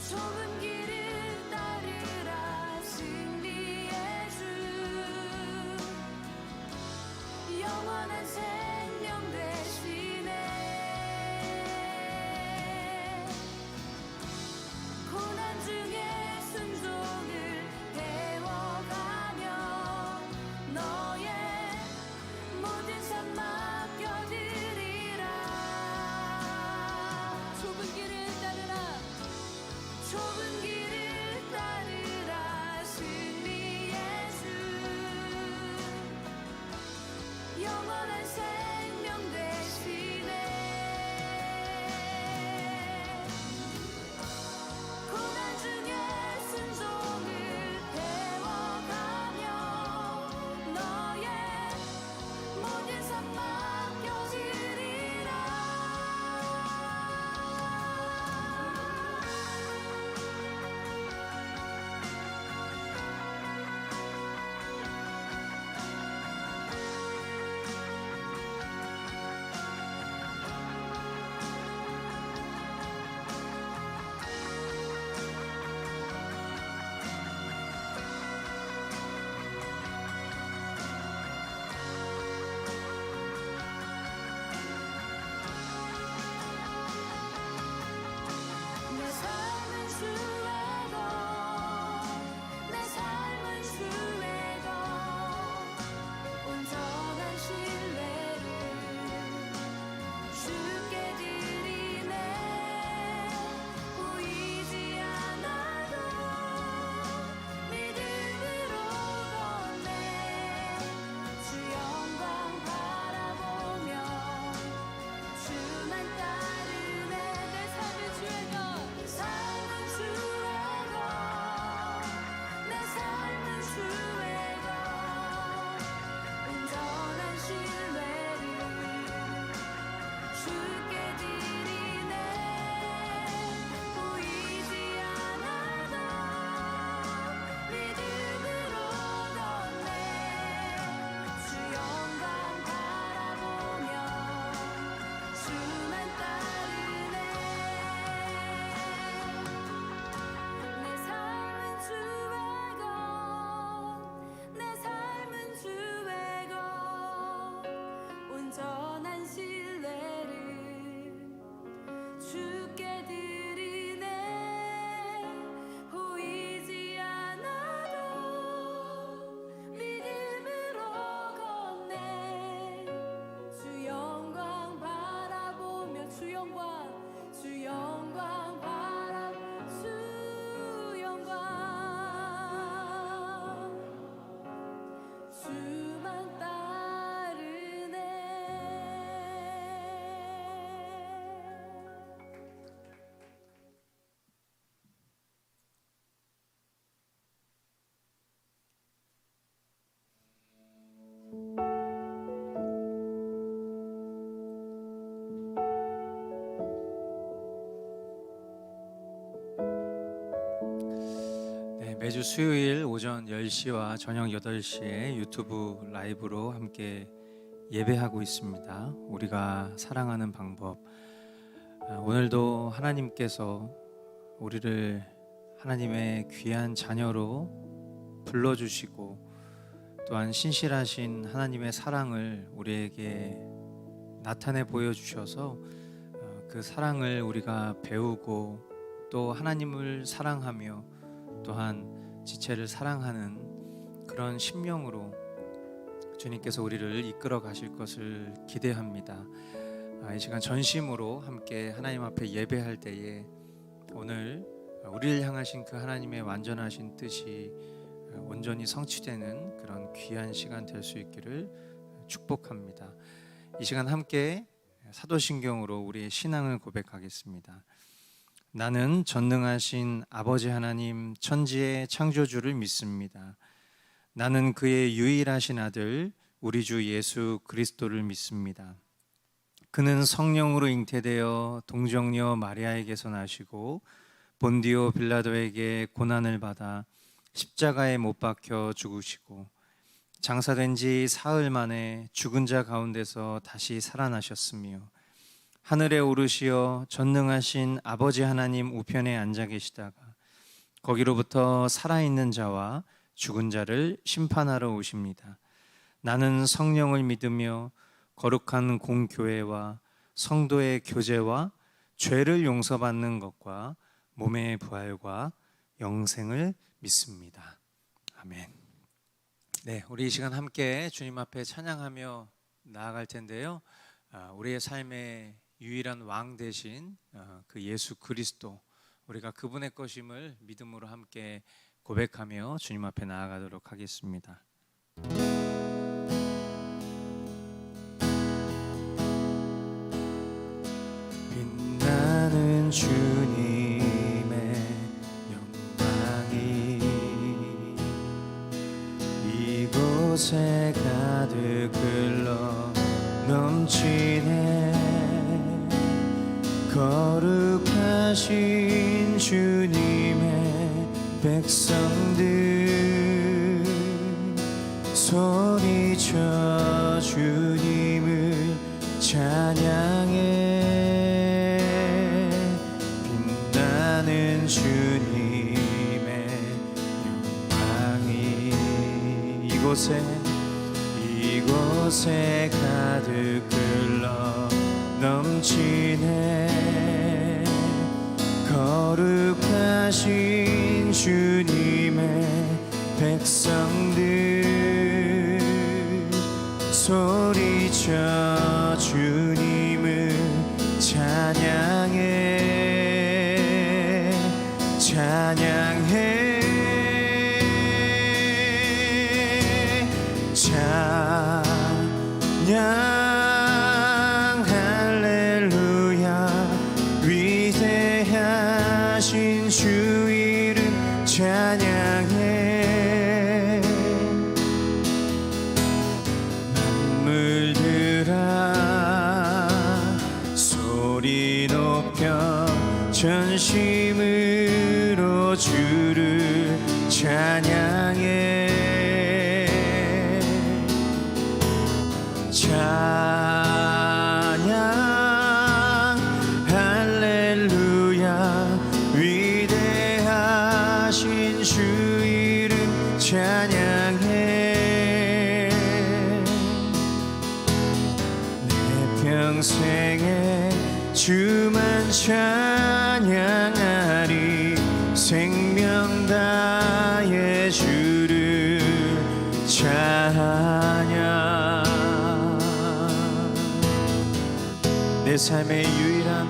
좁은 길을 따르라 승리의 주 영원한 생명 되시네 고난 중에 순종을 배워가며 너의 모든 삶 맡겨드리라 좁은 길을 따르라 좁은 길을 따르라 승리의 주 영원한 생명 되시네 고난 중에 순종을 배워가며 너의 모든 삶 맡겨드리라 내 삶은 주의 것 내 삶은 주의 것 온전한 신뢰를 주께 드리네 보이지 않아도 믿음으로 걷네 주 영광 바라보며 주만 따르네 내 삶은 주의 것 내 삶은 주의 것 내 삶은 주의 것 온전한 신뢰를 주께 드리네 보이지 않아도 믿음으로 걷네 주 영광 바라보며 주만 따르네 내 삶은 주의 것 내 삶은 주의 것 온전한 신뢰를 주께 드리네 보이지 않아도 믿음으로 걷네 주 영광 바라보며 주 영광 바라 주 영광 주만 따르네 네, 매주 수요일 오전 10시와 저녁 8시에 유튜브 라이브로 함께 예배하고 있습니다. 우리가 사랑하는 방법. 오늘도 하나님께서 우리를 하나님의 귀한 자녀로 불러주시고 또한 신실하신 하나님의 사랑을 우리에게 나타내 보여주셔서 그 사랑을 우리가 배우고 또 하나님을 사랑하며 또한 지체를 사랑하는 그런 심령으로 주님께서 우리를 이끌어 가실 것을 기대합니다. 이 시간 전심으로 함께 하나님 앞에 예배할 때에 오늘 우리를 향하신 그 하나님의 완전하신 뜻이 온전히 성취되는 그런 귀한 시간 될 수 있기를 축복합니다. 이 시간 함께 사도신경으로 우리의 신앙을 고백하겠습니다. 나는 전능하신 아버지 하나님 천지의 창조주를 믿습니다. 나는 그의 유일하신 아들 우리 주 예수 그리스도를 믿습니다. 그는 성령으로 잉태되어 동정녀 마리아에게서 나시고 본디오 빌라도에게 고난을 받아 십자가에 못 박혀 죽으시고 장사된 지 사흘 만에 죽은 자 가운데서 다시 살아나셨으며 하늘에 오르시어 전능하신 아버지 하나님 우편에 앉아 계시다가 거기로부터 살아있는 자와 죽은 자를 심판하러 오십니다. 나는 성령을 믿으며 거룩한 공교회와 성도의 교제와 죄를 용서받는 것과 몸의 부활과 영생을 믿습니다. 아멘. 네, 우리 이 시간 함께 주님 앞에 찬양하며 나아갈 텐데요. 우리의 삶의 유일한 왕 되신 그 예수 그리스도, 우리가 그분의 것임을 믿음으로 함께 고백하며 주님 앞에 나아가도록 하겠습니다. 빛나는 주님의 영광이 이곳에 가득 흘러 넘치네. 거룩하신 주님의 백성들 소리쳐 주님을 찬양해. 빛나는 주님의 영광이 이곳에 가득 흘러 넘치네. 거룩하신 주님의 백성들 소리쳐 주님을 찬양해. 찬양해. 찬양 할렐루야. 위대하신 주 이름 찬양해. 만물들아 소리 높여 전심으로 주를 찬양해. 찬양 할렐루야. 위대하신 주 이름 찬양해. 내 평생에 주만 찬양하리. 생명 다해 주를 찬양. 내 삶의 유일한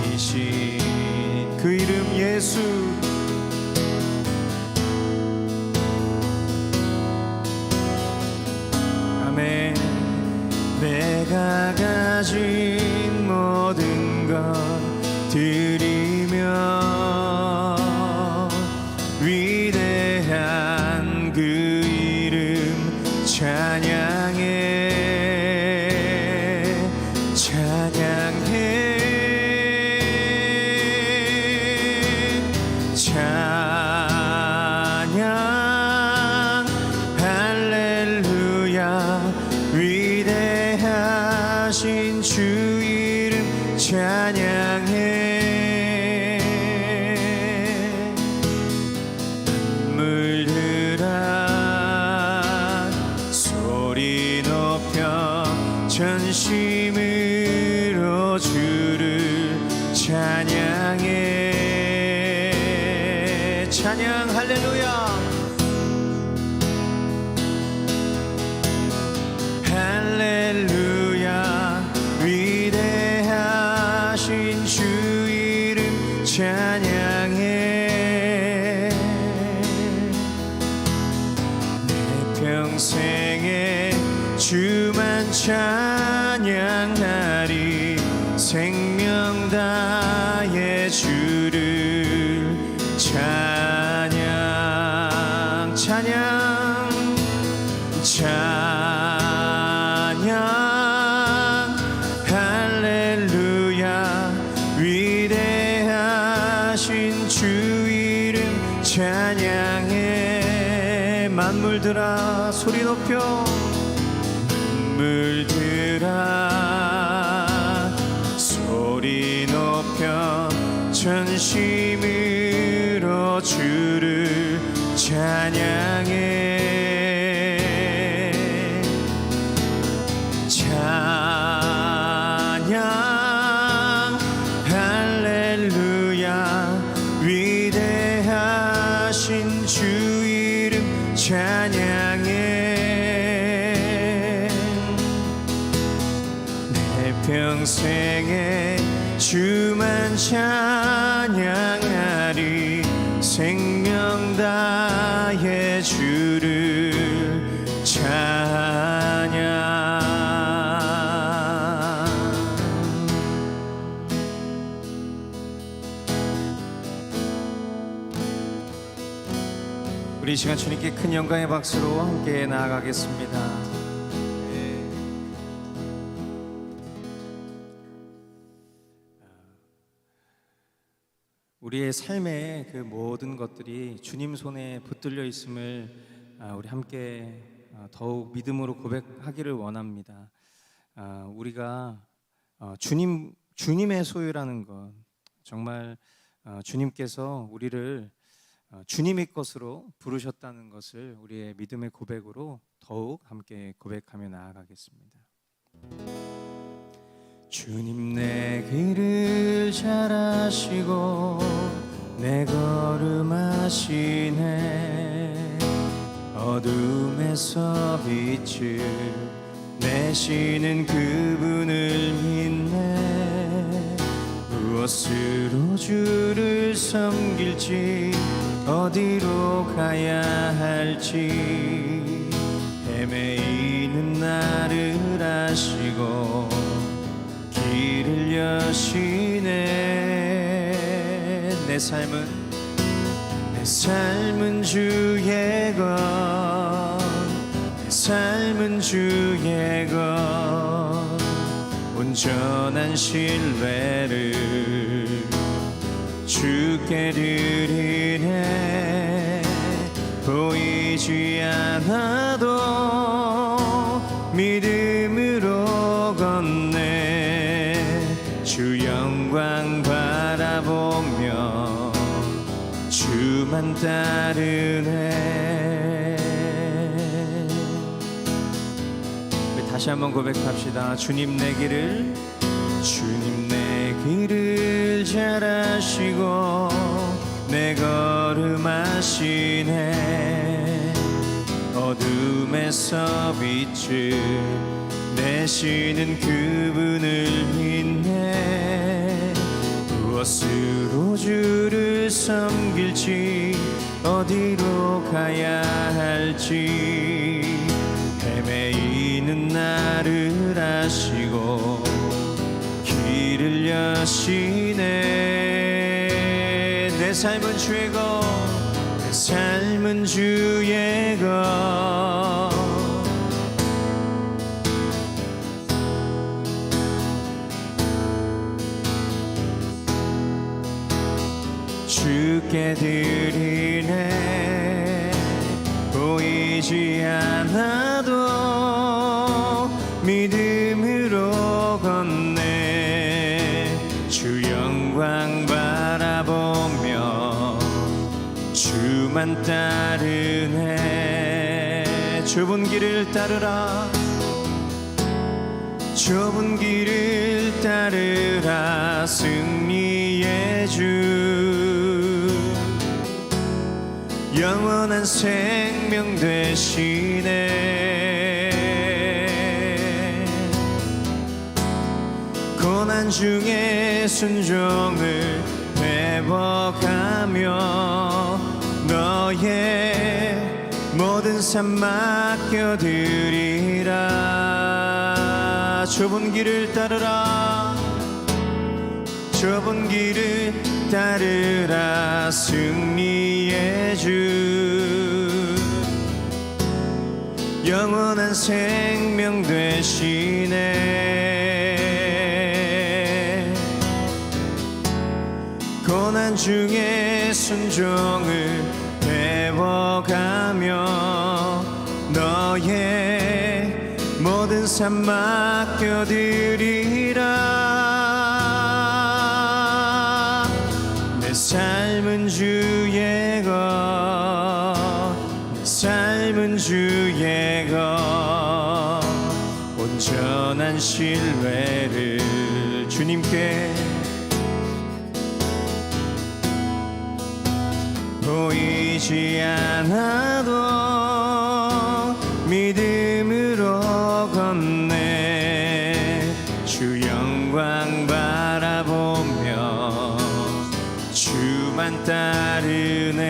왕이신 그 이름 예수. 아멘. 내가 가진 모든 것 드리며 위대한 그 이름 찬양해. 찬양해. 찬양 할렐루야. 위대하신 주 이름 찬양해. 만물들아 소리 높여 전심으로 주를 찬양해. 찬양 할렐루야. 할렐루야. 위대하신 주 이름 찬양해. 내 평생에 주만 찬양하리. 생명 다해 주를 찬양. 찬양. 찬양 할렐루야. 위대하신 주 이름 찬양해. 만물들아 소리 높여 물들아 소리 높여 전심으로 주를 찬양해 찬양 할렐루야 위대하신 주 이름 찬양해 내 평생에 주만 찬양하리 생명 다해 주를 찬양 우리 이 시간 주님께 큰 영광의 박수로 함께 나아가겠습니다. 우리의 삶의 그 모든 것들이 주님 손에 붙들려 있음을 우리 함께 더욱 믿음으로 고백하기를 원합니다. 우리가 주님의 소유라는 것, 정말 주님께서 우리를 주님의 것으로 부르셨다는 것을 우리의 믿음의 고백으로 더욱 함께 고백하며 나아가겠습니다. 주님 내 길을 잘 아시고 내 걸음 아시네 어둠에서 빛을 내시는 그분을 믿네 무엇으로 주를 섬길지 어디로 가야 할지 헤매이는 나를 아시고 길을 여시네 내 삶은 주의 것 내 삶은 주의 것 온전한 신뢰를 주께 드리네 보이지 않아도 믿음으로 걷네 주 영광 바라보며 주만 따르네 우리 다시 한번 고백합시다. 주님 내 길을 잘 아시고 내 걸음 아시네 어둠에서 빛을 내시는 그분을 믿네 무엇으로 주를 섬길지 어디로 가야 할지 헤매이는 나를 아시고 길을 여시네 내 삶은 주의 것 내 삶은 주의 것 주께 드리네 보이지 않아도 믿음으로 걷네 주 영광 바라보며 주만 따르네 좁은 길을 따르라 좁은 길을 따르라 승리의 주 영원한 생명 되시네 고난 중에 순종을 회복하며 너의 모든 삶 맡겨드리라 좁은 길을 따르라 좁은 길을 따르라 승리의 주 영원한 생명 되시네 고난 중에 순종을 회복하며 너의 모든 모든 삶 맡겨드리라. 내 삶은 주의 것, 내 삶은 주의 것. 온전한 신뢰를 주님께 보이지 않아도 믿음으로 걷네. 주 영광 바라보며 주만 따르네.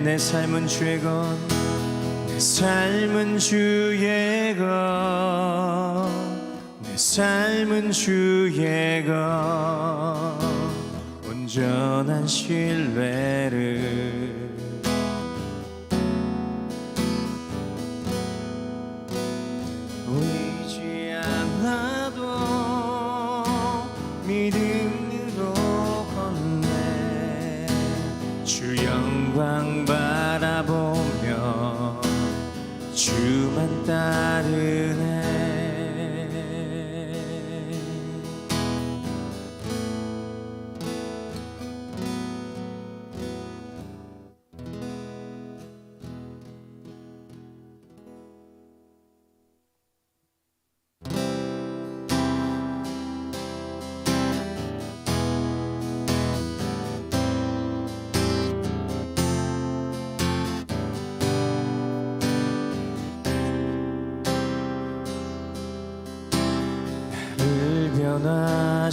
내 삶은 주의 것, 내 삶은 주의 것, 내 삶은 주의 것. 온전한 신뢰를 보이지 않아도 믿음으로 걷네. 주 영광 바라보며 주만 따르네.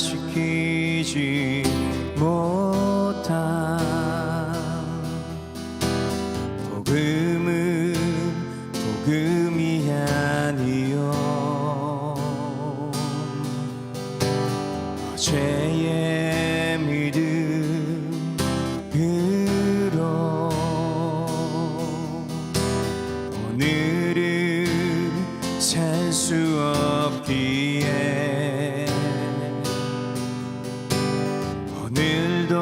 변화시키지 못한 복음은 복음이 아니요. 어제의 믿음으로 오늘은 살 수 없기에 오늘도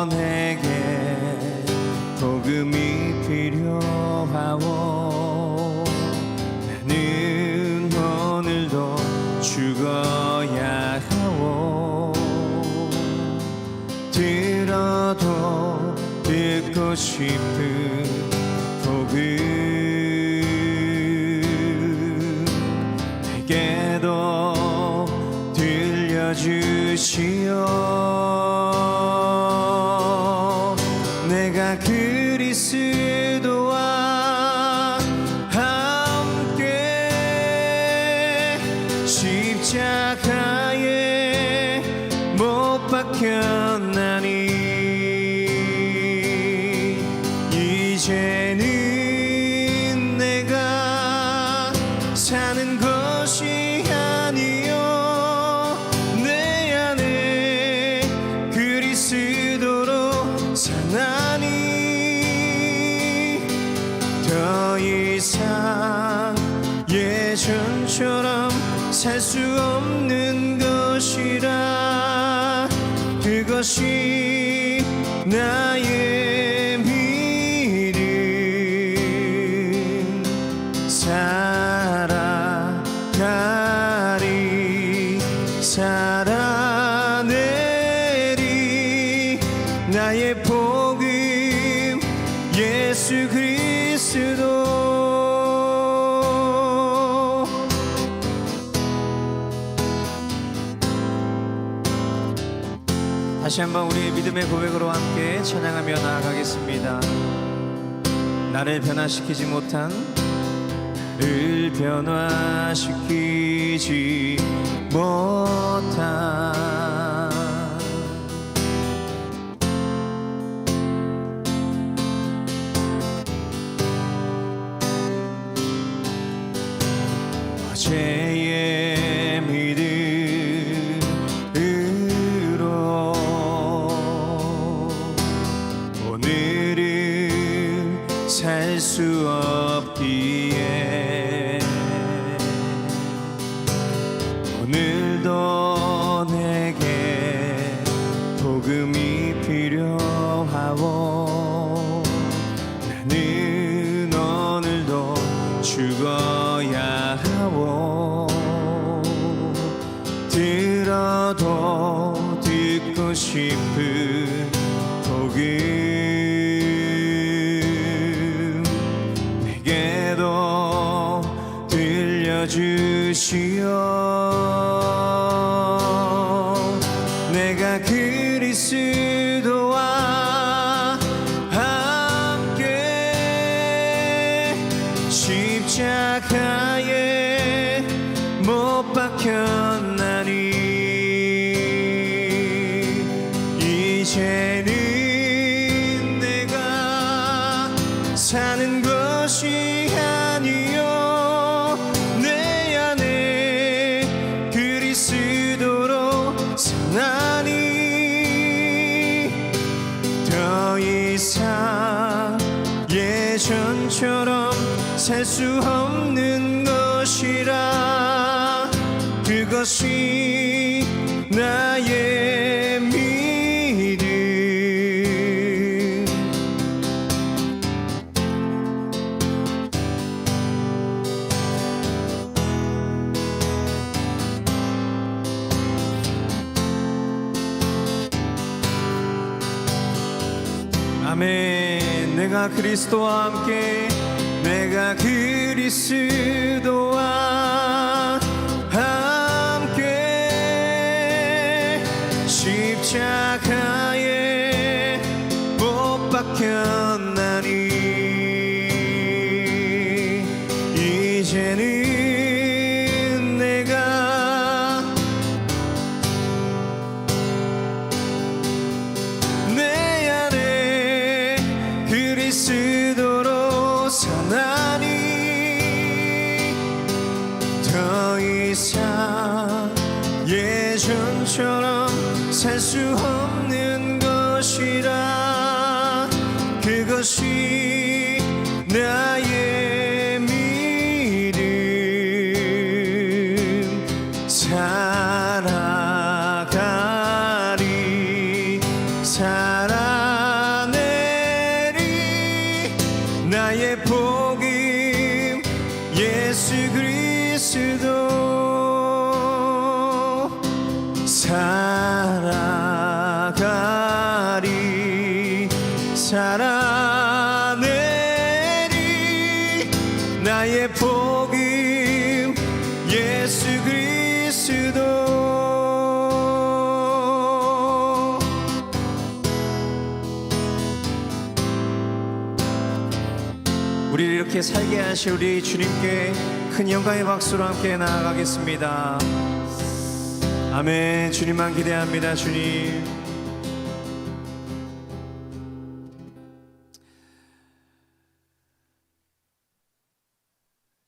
내게 복음이 필요하오. 나는 오늘도 죽어야 하오. 들어도 듣고 싶은 복음 내게도 들려주시오. 내가 그리스도와 함께 십자가에 못 박혔나니 이제는 내가 사는 것이 아니요 내 안에 그리스도로 사나니 더 이상 예전처럼 살 수 없는 것이라. 그것이 나의 믿음. 살아가리 살아내리 나의 복음 예수 그리스도. 다시 한번 우리의 믿음의 고백으로 함께 찬양하며 나아가겠습니다. 나를 변화시키지 못한, 나를 변화시키지 못한 어제의 믿음으로 오늘은 살 수 없기에 오늘도 내게 복음이 필요하오. 나는 오늘도 죽어야 들려도 듣고 싶은 복음 내게도 들려주시오. 내가 그리스도와 함께 십자가에 못 박혔나니 이제는 내가 사는 것이 아니요 내 안에 그리스도로 사나니 더 이상 예전처럼 살 수 없는 것이라 그것이 나의 믿음. 아멘. 내가 그리스도와 함께 내가 그리스도와 함께 십자가에 못 박혔나니 이제는 내가 내 안에 그리스도로 사나니 더 이상 예전처럼 살 수 없는 것이라 그것이 나의 믿음. 살아가리 살아내리 나의 복음 예수 그리스도. 살아가리 살아내리 나의 복음 예수 그리스도. 우리를 이렇게 살게 하실 우리 주님께 큰 영광의 박수로 함께 나아가겠습니다. 아멘. 주님만 기대합니다. 주님.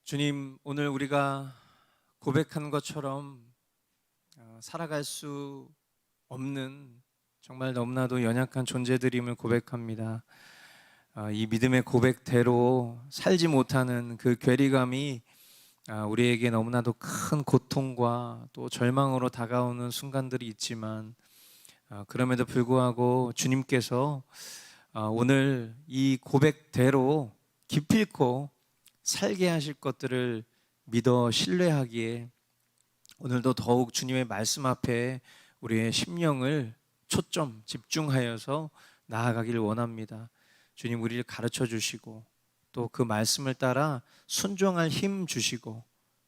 주님, 오늘 우리가 고백한 것처럼 살아갈 수 없는 정말 너무나도 연약한 존재들임을 고백합니다. 이 믿음의 고백대로 살지 못하는 그 괴리감이 우리에게 너무나도 큰 고통과 또 절망으로 다가오는 순간들이 있지만 그럼에도 불구하고 주님께서 오늘 이 고백대로 기필코 살게 하실 것들을 믿어 신뢰하기에 오늘도 더욱 주님의 말씀 앞에 우리의 심령을 초점 집중하여서 나아가길 원합니다. 주님, 우리를 가르쳐 주시고 또 그 말씀을 따라 순종할 힘 주시고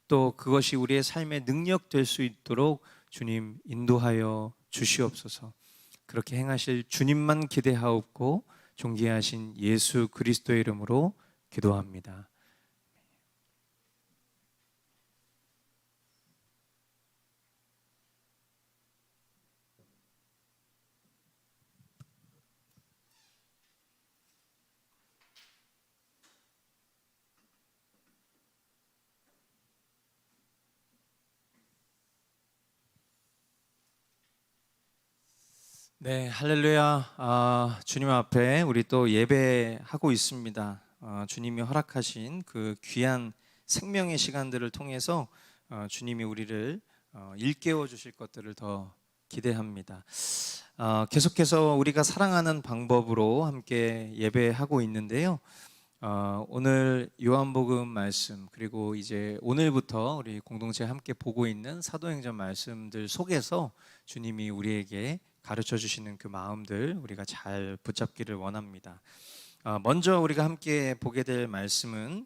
또 그것이 우리의 삶의 능력 될 수 있도록 주님 인도하여 주시옵소서. 그렇게 행하실 주님만 기대하옵고 존귀하신 예수 그리스도의 이름으로 기도합니다. 네, 할렐루야. 주님 앞에 우리 또 예배하고 있습니다. 주님이 허락하신 그 귀한 생명의 시간들을 통해서 주님이 우리를 일깨워 주실 것들을 더 기대합니다. 계속해서 우리가 사랑하는 방법으로 함께 예배하고 있는데요. 오늘 요한복음 말씀 그리고 이제 오늘부터 우리 공동체 함께 보고 있는 사도행전 말씀들 속에서 주님이 우리에게 가르쳐 주시는 그 마음들 우리가 잘 붙잡기를 원합니다. 먼저 우리가 함께 보게 될 말씀은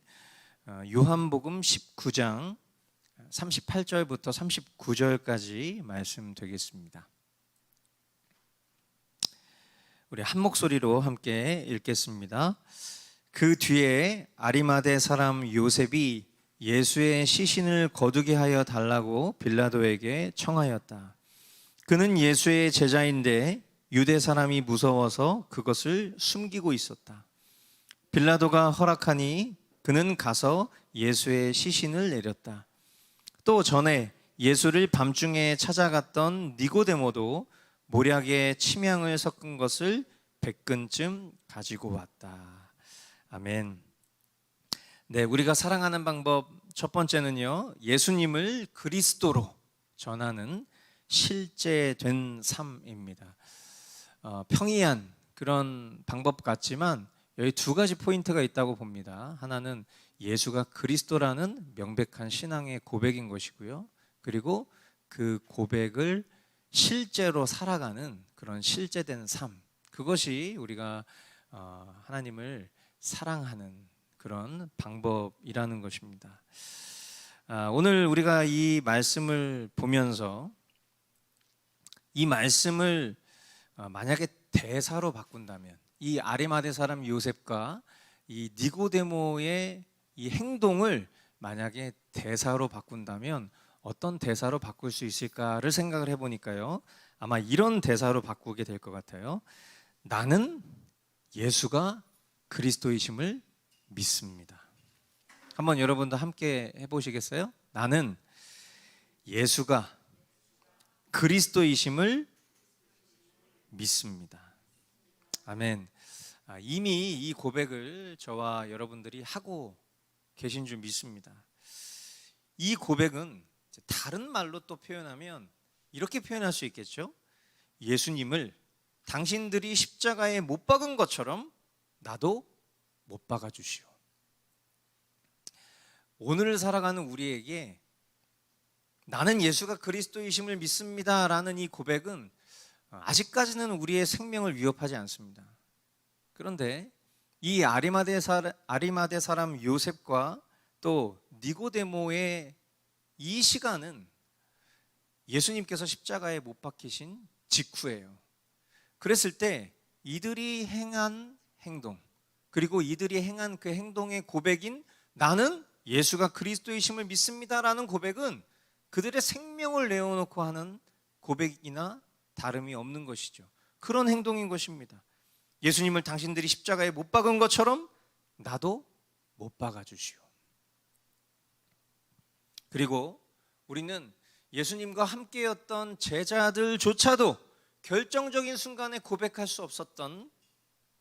요한복음 19장 38절부터 39절까지 말씀 되겠습니다. 우리 한 목소리로 함께 읽겠습니다. 그 뒤에 아리마대 사람 요셉이 예수의 시신을 거두게 하여 달라고 빌라도에게 청하였다. 그는 예수의 제자인데 유대 사람이 무서워서 그것을 숨기고 있었다. 빌라도가 허락하니 그는 가서 예수의 시신을 내렸다. 또 전에 예수를 밤중에 찾아갔던 니고데모도 모략에 침향을 섞은 것을 100근쯤 가지고 왔다. 아멘. 네, 우리가 사랑하는 방법 첫 번째는요, 예수님을 그리스도로 전하는 실제된 삶입니다. 평이한 그런 방법 같지만 여기 두 가지 포인트가 있다고 봅니다. 하나는 예수가 그리스도라는 명백한 신앙의 고백인 것이고요. 그리고 그 고백을 실제로 살아가는 그런 실제된 삶, 그것이 우리가 하나님을 사랑하는 그런 방법이라는 것입니다. 오늘 우리가 이 말씀을 보면서 이 말씀을 만약에 대사로 바꾼다면 이 아리마대 사람 요셉과 이 니고데모의 이 행동을 만약에 대사로 바꾼다면 어떤 대사로 바꿀 수 있을까를 생각을 해보니까요, 아마 이런 대사로 바꾸게 될 것 같아요. 나는 예수가 그리스도이심을 믿습니다. 한번 여러분도 함께 해보시겠어요? 나는 예수가 그리스도이심을 믿습니다. 아멘. 이미 이 고백을 저와 여러분들이 하고 계신 줄 믿습니다. 이 고백은 다른 말로 또 표현하면 이렇게 표현할 수 있겠죠? 예수님을 당신들이 십자가에 못 박은 것처럼 나도 못 박아 주시오. 오늘을 살아가는 우리에게 나는 예수가 그리스도이심을 믿습니다 라는 이 고백은 아직까지는 우리의 생명을 위협하지 않습니다. 그런데 이 아리마대 사람 요셉과 또 니고데모의 이 시간은 예수님께서 십자가에 못 박히신 직후예요. 그랬을 때 이들이 행한 행동, 그리고 이들이 행한 그 행동의 고백인 나는 예수가 그리스도이심을 믿습니다라는 고백은 그들의 생명을 내어놓고 하는 고백이나 다름이 없는 것이죠. 그런 행동인 것입니다. 예수님을 당신들이 십자가에 못 박은 것처럼 나도 못 박아 주시오. 그리고 우리는 예수님과 함께였던 제자들조차도 결정적인 순간에 고백할 수 없었던,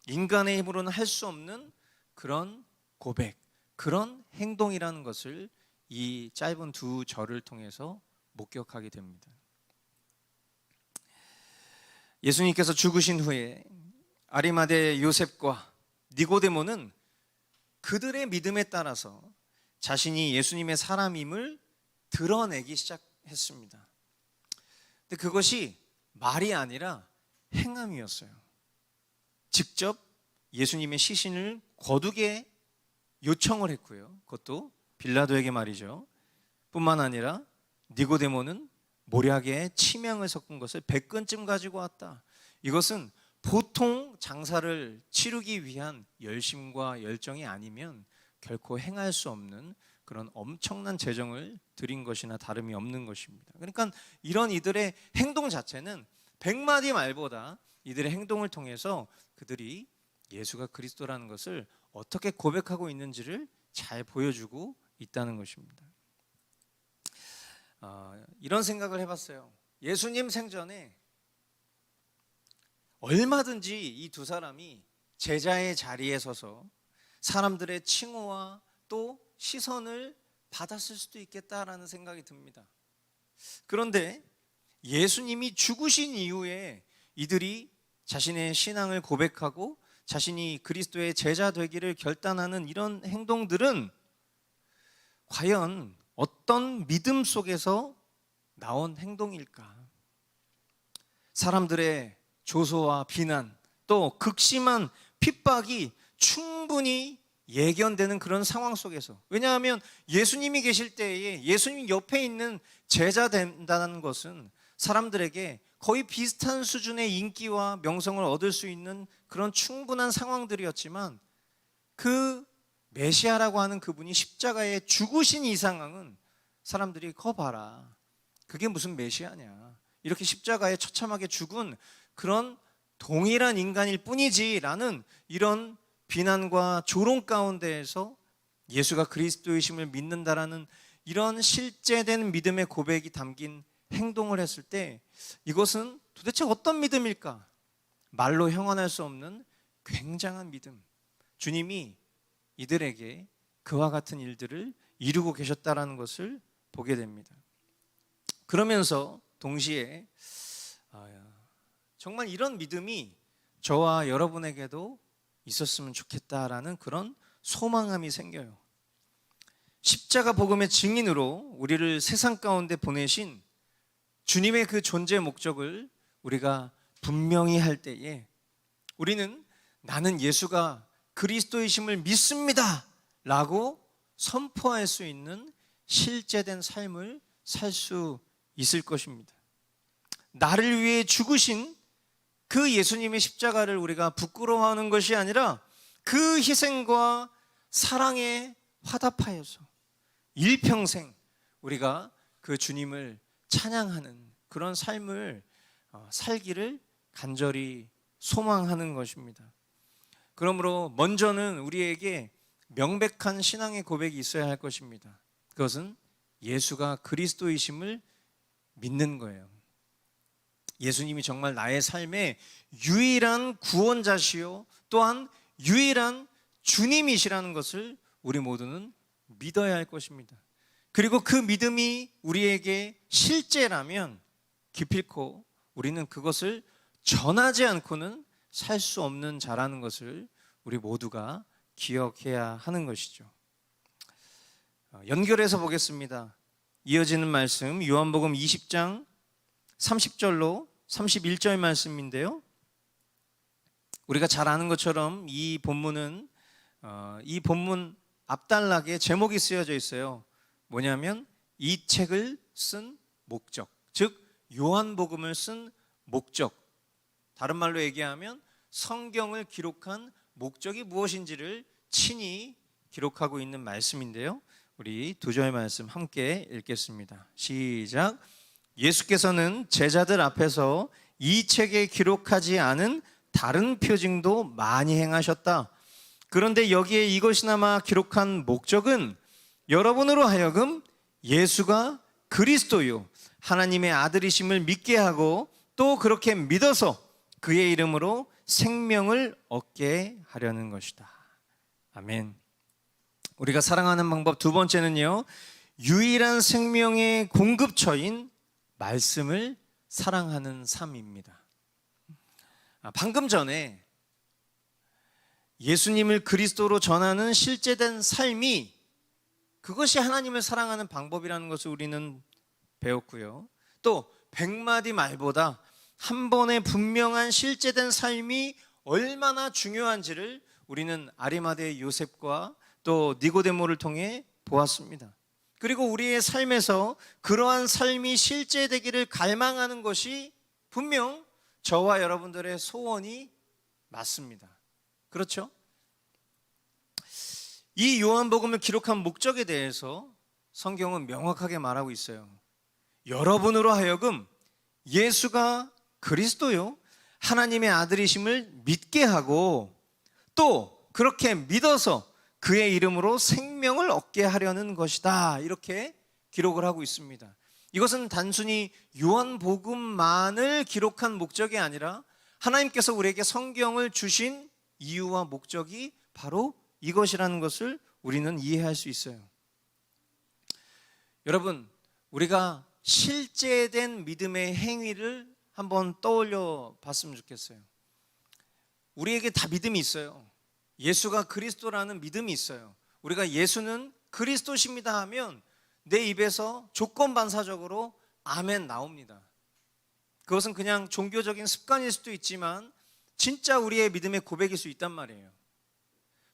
인간의 힘으로는 할 수 없는 그런 고백, 그런 행동이라는 것을 이 짧은 두 절을 통해서 목격하게 됩니다. 예수님께서 죽으신 후에 아리마대 요셉과 니고데모는 그들의 믿음에 따라서 자신이 예수님의 사람임을 드러내기 시작했습니다. 근데 그것이 말이 아니라 행함이었어요. 직접 예수님의 시신을 거두게 요청을 했고요. 그것도 빌라도에게 말이죠. 뿐만 아니라 니고데모는 모략에 침향을 섞은 것을 100근쯤 가지고 왔다. 이것은 보통 장사를 치르기 위한 열심과 열정이 아니면 결코 행할 수 없는 그런 엄청난 재정을 들인 것이나 다름이 없는 것입니다. 그러니까 이런 이들의 행동 자체는 100마디 말보다 이들의 행동을 통해서 그들이 예수가 그리스도라는 것을 어떻게 고백하고 있는지를 잘 보여주고 있다는 것입니다. 이런 생각을 해봤어요. 예수님 생전에 얼마든지 이 두 사람이 제자의 자리에 서서 사람들의 칭호와 또 시선을 받았을 수도 있겠다라는 생각이 듭니다. 그런데 예수님이 죽으신 이후에 이들이 자신의 신앙을 고백하고 자신이 그리스도의 제자 되기를 결단하는 이런 행동들은 과연 어떤 믿음 속에서 나온 행동일까? 사람들의 조소와 비난, 또 극심한 핍박이 충분히 예견되는 그런 상황 속에서, 왜냐하면 예수님이 계실 때에 예수님 옆에 있는 제자 된다는 것은 사람들에게 거의 비슷한 수준의 인기와 명성을 얻을 수 있는 그런 충분한 상황들이었지만, 그 메시아라고 하는 그분이 십자가에 죽으신 이 상황은 사람들이 거 봐라, 그게 무슨 메시아냐, 이렇게 십자가에 처참하게 죽은 그런 동일한 인간일 뿐이지라는 이런 비난과 조롱 가운데에서 예수가 그리스도이심을 믿는다라는 이런 실제된 믿음의 고백이 담긴 행동을 했을 때, 이것은 도대체 어떤 믿음일까? 말로 형언할 수 없는 굉장한 믿음, 주님이 이들에게 그와 같은 일들을 이루고 계셨다라는 것을 보게 됩니다. 그러면서 동시에 정말 이런 믿음이 저와 여러분에게도 있었으면 좋겠다라는 그런 소망함이 생겨요. 십자가 복음의 증인으로 우리를 세상 가운데 보내신 주님의 그 존재 목적을 우리가 분명히 할 때에, 우리는 나는 예수가 그리스도이심을 믿습니다 라고 선포할 수 있는 실제된 삶을 살 수 있을 것입니다. 나를 위해 죽으신 그 예수님의 십자가를 우리가 부끄러워하는 것이 아니라 그 희생과 사랑에 화답하여서 일평생 우리가 그 주님을 찬양하는 그런 삶을 살기를 간절히 소망하는 것입니다. 그러므로 먼저는 우리에게 명백한 신앙의 고백이 있어야 할 것입니다. 그것은 예수가 그리스도이심을 믿는 거예요. 예수님이 정말 나의 삶의 유일한 구원자시요 또한 유일한 주님이시라는 것을 우리 모두는 믿어야 할 것입니다. 그리고 그 믿음이 우리에게 실제라면 기필코 우리는 그것을 전하지 않고는 살 수 없는 자라는 것을 우리 모두가 기억해야 하는 것이죠. 연결해서 보겠습니다. 이어지는 말씀 요한복음 20장 30절로 31절 말씀인데요, 우리가 잘 아는 것처럼 이 본문은 이 본문 앞단락에 제목이 쓰여져 있어요. 뭐냐면 이 책을 쓴 목적, 즉 요한복음을 쓴 목적, 다른 말로 얘기하면 성경을 기록한 목적이 무엇인지를 친히 기록하고 있는 말씀인데요, 우리 두 절 말씀 함께 읽겠습니다. 시작. 예수께서는 제자들 앞에서 이 책에 기록하지 않은 다른 표징도 많이 행하셨다. 그런데 여기에 이것이나마 기록한 목적은 여러분으로 하여금 예수가 그리스도요 하나님의 아들이심을 믿게 하고 또 그렇게 믿어서 그의 이름으로 생명을 얻게 하려는 것이다. 아멘. 우리가 사랑하는 방법 두 번째는요, 유일한 생명의 공급처인 말씀을 사랑하는 삶입니다. 방금 전에 예수님을 그리스도로 전하는 실제된 삶이, 그것이 하나님을 사랑하는 방법이라는 것을 우리는 배웠고요, 또 100마디 말보다 한 번의 분명한 실제된 삶이 얼마나 중요한지를 우리는 아리마대 요셉과 또 니고데모를 통해 보았습니다. 그리고 우리의 삶에서 그러한 삶이 실제되기를 갈망하는 것이 분명 저와 여러분들의 소원이 맞습니다. 그렇죠? 이 요한복음을 기록한 목적에 대해서 성경은 명확하게 말하고 있어요. 여러분으로 하여금 예수가 그리스도요 하나님의 아들이심을 믿게 하고 또 그렇게 믿어서 그의 이름으로 생명을 얻게 하려는 것이다, 이렇게 기록을 하고 있습니다. 이것은 단순히 요한복음만을 기록한 목적이 아니라 하나님께서 우리에게 성경을 주신 이유와 목적이 바로 이것이라는 것을 우리는 이해할 수 있어요. 여러분, 우리가 실제된 믿음의 행위를 한번 떠올려 봤으면 좋겠어요. 우리에게 다 믿음이 있어요. 예수가 그리스도라는 믿음이 있어요. 우리가 예수는 그리스도십니다 하면 내 입에서 조건반사적으로 아멘 나옵니다. 그것은 그냥 종교적인 습관일 수도 있지만 진짜 우리의 믿음의 고백일 수 있단 말이에요.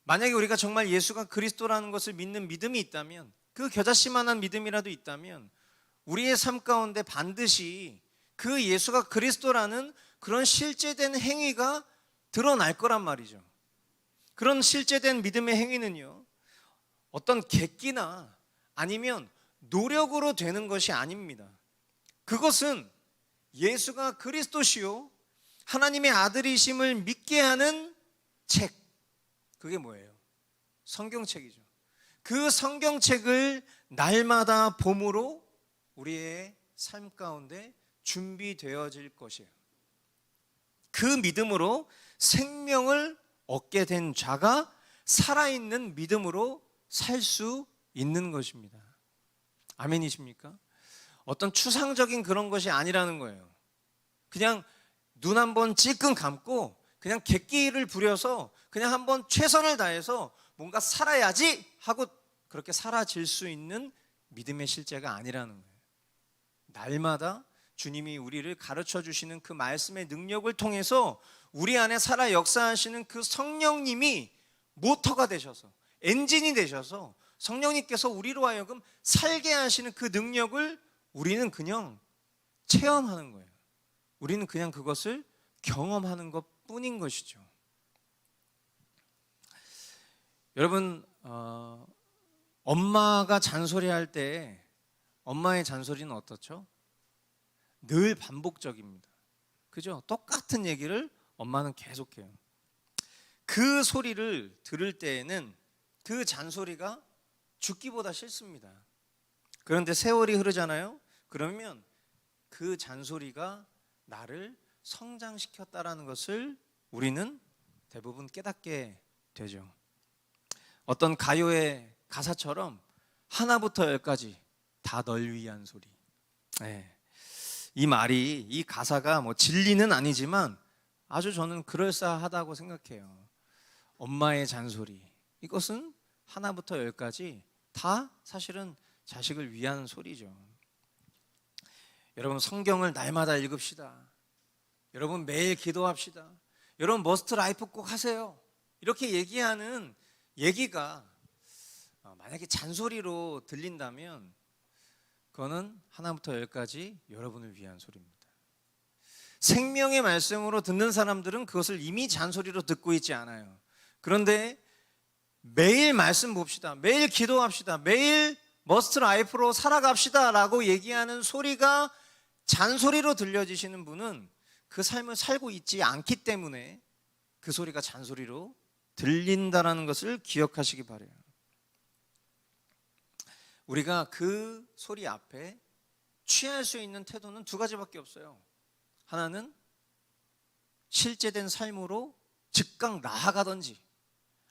만약에 우리가 정말 예수가 그리스도라는 것을 믿는 믿음이 있다면, 그 겨자씨만한 믿음이라도 있다면 우리의 삶 가운데 반드시 그 예수가 그리스도라는 그런 실제된 행위가 드러날 거란 말이죠. 그런 실제된 믿음의 행위는요, 어떤 객기나 아니면 노력으로 되는 것이 아닙니다. 그것은 예수가 그리스도시요 하나님의 아들이심을 믿게 하는 책, 그게 뭐예요? 성경책이죠. 그 성경책을 날마다 봄으로 우리의 삶 가운데 준비되어질 것이에요. 그 믿음으로 생명을 얻게 된 자가 살아있는 믿음으로 살 수 있는 것입니다. 아멘이십니까? 어떤 추상적인 그런 것이 아니라는 거예요. 그냥 눈 한번 찔끔 감고 그냥 객기를 부려서 그냥 한번 최선을 다해서 뭔가 살아야지 하고 그렇게 사라질 수 있는 믿음의 실제가 아니라는 거예요. 날마다 주님이 우리를 가르쳐 주시는 그 말씀의 능력을 통해서 우리 안에 살아 역사하시는 그 성령님이 모터가 되셔서, 엔진이 되셔서 성령님께서 우리로 하여금 살게 하시는 그 능력을 우리는 그냥 체험하는 거예요. 우리는 그냥 그것을 경험하는 것 뿐인 것이죠. 여러분, 엄마가 잔소리할 때 엄마의 잔소리는 어떻죠? 늘 반복적입니다. 그죠? 똑같은 얘기를 엄마는 계속해요. 그 소리를 들을 때에는 그 잔소리가 죽기보다 싫습니다. 그런데 세월이 흐르잖아요. 그러면 그 잔소리가 나를 성장시켰다라는 것을 우리는 대부분 깨닫게 되죠. 어떤 가요의 가사처럼 하나부터 열까지 다 널 위한 소리. 네. 이 말이, 이 가사가 뭐 진리는 아니지만 아주 저는 그럴싸하다고 생각해요. 엄마의 잔소리, 이것은 하나부터 열까지 다 사실은 자식을 위한 소리죠. 여러분, 성경을 날마다 읽읍시다. 여러분, 매일 기도합시다. 여러분, 머스트 라이프 꼭 하세요. 이렇게 얘기하는 얘기가 만약에 잔소리로 들린다면 그거는 하나부터 열까지 여러분을 위한 소리입니다. 생명의 말씀으로 듣는 사람들은 그것을 이미 잔소리로 듣고 있지 않아요. 그런데 매일 말씀 봅시다. 매일 기도합시다. 매일 머스트 라이프로 살아갑시다 라고 얘기하는 소리가 잔소리로 들려지시는 분은 그 삶을 살고 있지 않기 때문에 그 소리가 잔소리로 들린다라는 것을 기억하시기 바라요. 우리가 그 소리 앞에 취할 수 있는 태도는 두 가지밖에 없어요. 하나는 실제된 삶으로 즉각 나아가든지,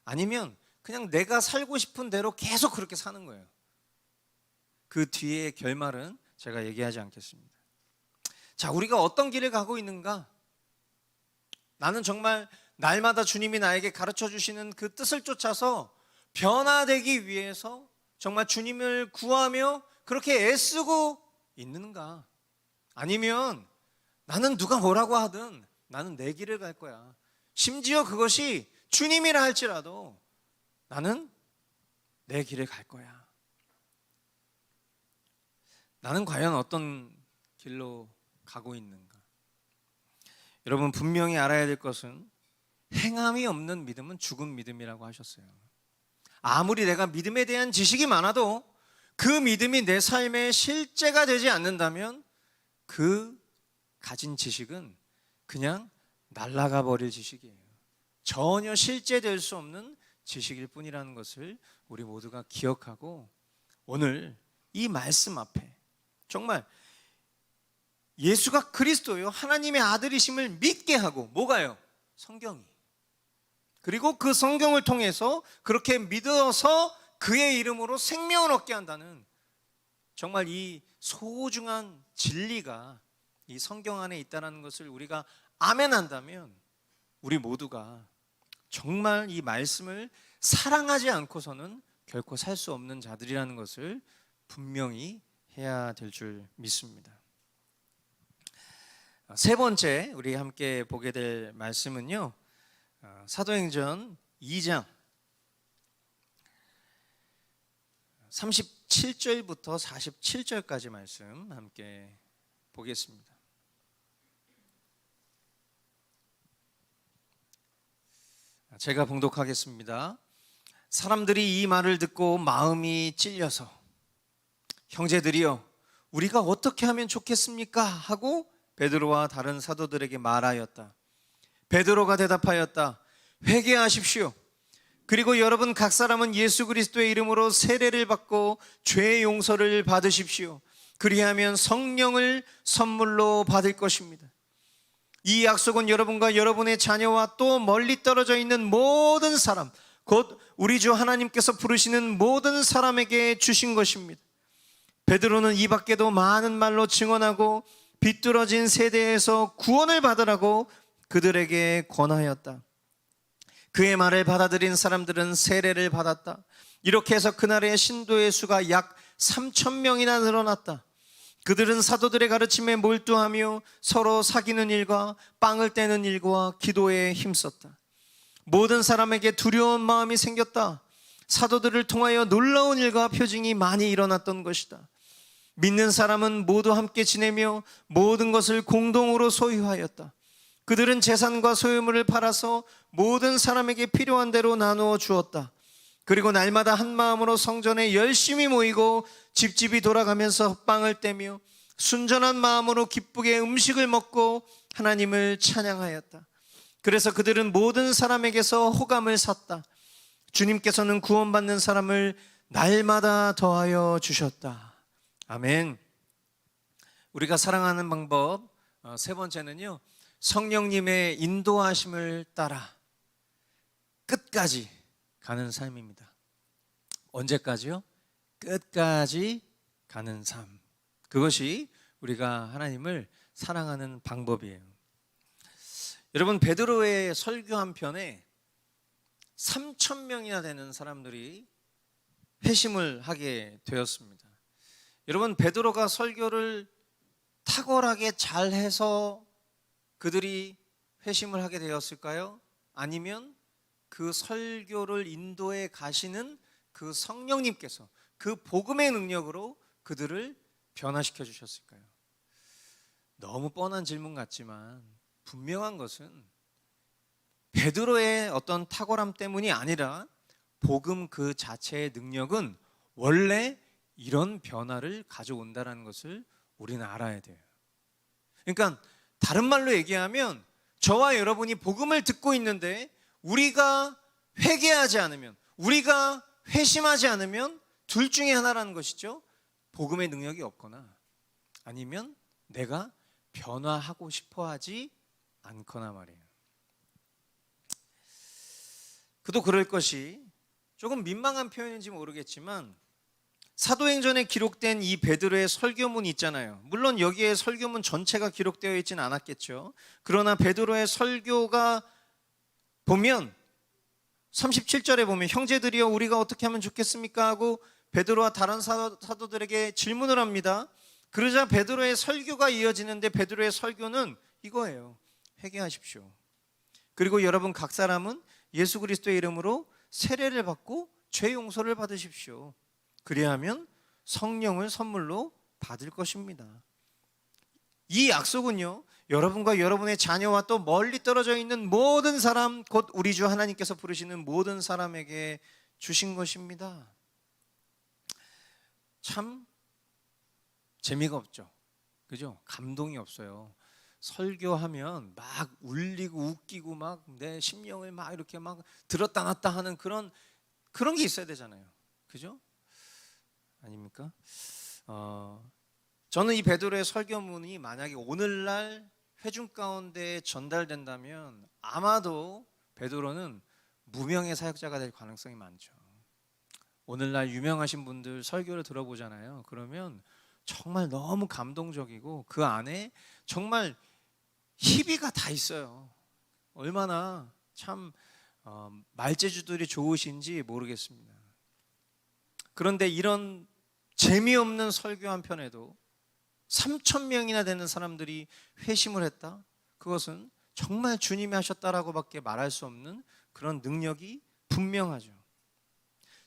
아니면 그냥 내가 살고 싶은 대로 계속 그렇게 사는 거예요. 그 뒤의 결말은 제가 얘기하지 않겠습니다. 자, 우리가 어떤 길을 가고 있는가? 나는 정말 날마다 주님이 나에게 가르쳐 주시는 그 뜻을 쫓아서 변화되기 위해서 정말 주님을 구하며 그렇게 애쓰고 있는가? 아니면 나는 누가 뭐라고 하든 나는 내 길을 갈 거야. 심지어 그것이 주님이라 할지라도 나는 내 길을 갈 거야. 나는 과연 어떤 길로 가고 있는가? 여러분, 분명히 알아야 될 것은 행함이 없는 믿음은 죽은 믿음이라고 하셨어요. 아무리 내가 믿음에 대한 지식이 많아도 그 믿음이 내 삶의 실제가 되지 않는다면 그 가진 지식은 그냥 날아가 버릴 지식이에요. 전혀 실제될 수 없는 지식일 뿐이라는 것을 우리 모두가 기억하고, 오늘 이 말씀 앞에 정말 예수가 그리스도요 하나님의 아들이심을 믿게 하고, 뭐가요? 성경이. 그리고 그 성경을 통해서 그렇게 믿어서 그의 이름으로 생명을 얻게 한다는, 정말 이 소중한 진리가 이 성경 안에 있다는 것을 우리가 아멘한다면 우리 모두가 정말 이 말씀을 사랑하지 않고서는 결코 살 수 없는 자들이라는 것을 분명히 해야 될 줄 믿습니다. 세 번째 우리 함께 보게 될 말씀은요, 사도행전 2장 37절부터 47절까지 말씀 함께 보겠습니다. 제가 봉독하겠습니다. 사람들이 이 말을 듣고 마음이 찔려서 형제들이여 우리가 어떻게 하면 좋겠습니까? 하고 베드로와 다른 사도들에게 말하였다. 베드로가 대답하였다. 회개하십시오. 그리고 여러분 각 사람은 예수 그리스도의 이름으로 세례를 받고 죄 용서를 받으십시오. 그리하면 성령을 선물로 받을 것입니다. 이 약속은 여러분과 여러분의 자녀와 또 멀리 떨어져 있는 모든 사람, 곧 우리 주 하나님께서 부르시는 모든 사람에게 주신 것입니다. 베드로는 이 밖에도 많은 말로 증언하고 비뚤어진 세대에서 구원을 받으라고 그들에게 권하였다. 그의 말을 받아들인 사람들은 세례를 받았다. 이렇게 해서 그날의 신도의 수가 약 3,000명이나 늘어났다. 그들은 사도들의 가르침에 몰두하며 서로 사귀는 일과 빵을 떼는 일과 기도에 힘썼다. 모든 사람에게 두려운 마음이 생겼다. 사도들을 통하여 놀라운 일과 표징이 많이 일어났던 것이다. 믿는 사람은 모두 함께 지내며 모든 것을 공동으로 소유하였다. 그들은 재산과 소유물을 팔아서 모든 사람에게 필요한 대로 나누어 주었다. 그리고 날마다 한 마음으로 성전에 열심히 모이고 집집이 돌아가면서 빵을 떼며 순전한 마음으로 기쁘게 음식을 먹고 하나님을 찬양하였다. 그래서 그들은 모든 사람에게서 호감을 샀다. 주님께서는 구원받는 사람을 날마다 더하여 주셨다. 아멘. 우리가 사랑하는 방법 세 번째는요, 성령님의 인도하심을 따라 끝까지 가는 삶입니다. 언제까지요? 끝까지 가는 삶. 그것이 우리가 하나님을 사랑하는 방법이에요. 여러분, 베드로의 설교 한 편에 3,000명이나 되는 사람들이 회심을 하게 되었습니다. 여러분, 베드로가 설교를 탁월하게 잘해서 그들이 회심을 하게 되었을까요? 아니면 그 설교를 인도해 가시는 그 성령님께서 그 복음의 능력으로 그들을 변화시켜 주셨을까요? 너무 뻔한 질문 같지만 분명한 것은 베드로의 어떤 탁월함 때문이 아니라 복음 그 자체의 능력은 원래 이런 변화를 가져온다는 것을 우리는 알아야 돼요. 그러니까 다른 말로 얘기하면 저와 여러분이 복음을 듣고 있는데 우리가 회개하지 않으면, 우리가 회심하지 않으면 둘 중에 하나라는 것이죠. 복음의 능력이 없거나 아니면 내가 변화하고 싶어 하지 않거나 말이에요. 그도 그럴 것이 조금 민망한 표현인지 모르겠지만 사도행전에 기록된 이 베드로의 설교문이 있잖아요. 물론 여기에 설교문 전체가 기록되어 있지는 않았겠죠. 그러나 베드로의 설교가 보면 37절에 보면 형제들이여 우리가 어떻게 하면 좋겠습니까? 하고 베드로와 다른 사도들에게 질문을 합니다. 그러자 베드로의 설교가 이어지는데 베드로의 설교는 이거예요. 회개하십시오. 그리고 여러분 각 사람은 예수 그리스도의 이름으로 세례를 받고 죄 용서를 받으십시오. 그리하면 성령을 선물로 받을 것입니다. 이 약속은요, 여러분과 여러분의 자녀와 또 멀리 떨어져 있는 모든 사람, 곧 우리 주 하나님께서 부르시는 모든 사람에게 주신 것입니다. 참 재미가 없죠. 그죠? 감동이 없어요. 설교하면 막 울리고 웃기고 막 내 심령을 막 이렇게 막 들었다 놨다 하는 그런 게 있어야 되잖아요. 그죠? 아닙니까? 저는 이 베드로의 설교문이 만약에 오늘날 회중 가운데 전달된다면 아마도 베드로는 무명의 사역자가 될 가능성이 많죠. 오늘날 유명하신 분들 설교를 들어보잖아요. 그러면 정말 너무 감동적이고 그 안에 정말 희비가 다 있어요. 얼마나 참 말재주들이 좋으신지 모르겠습니다. 그런데 이런 재미없는 설교 한 편에도 3,000명이나 되는 사람들이 회심을 했다? 그것은 정말 주님이 하셨다라고밖에 말할 수 없는 그런 능력이 분명하죠.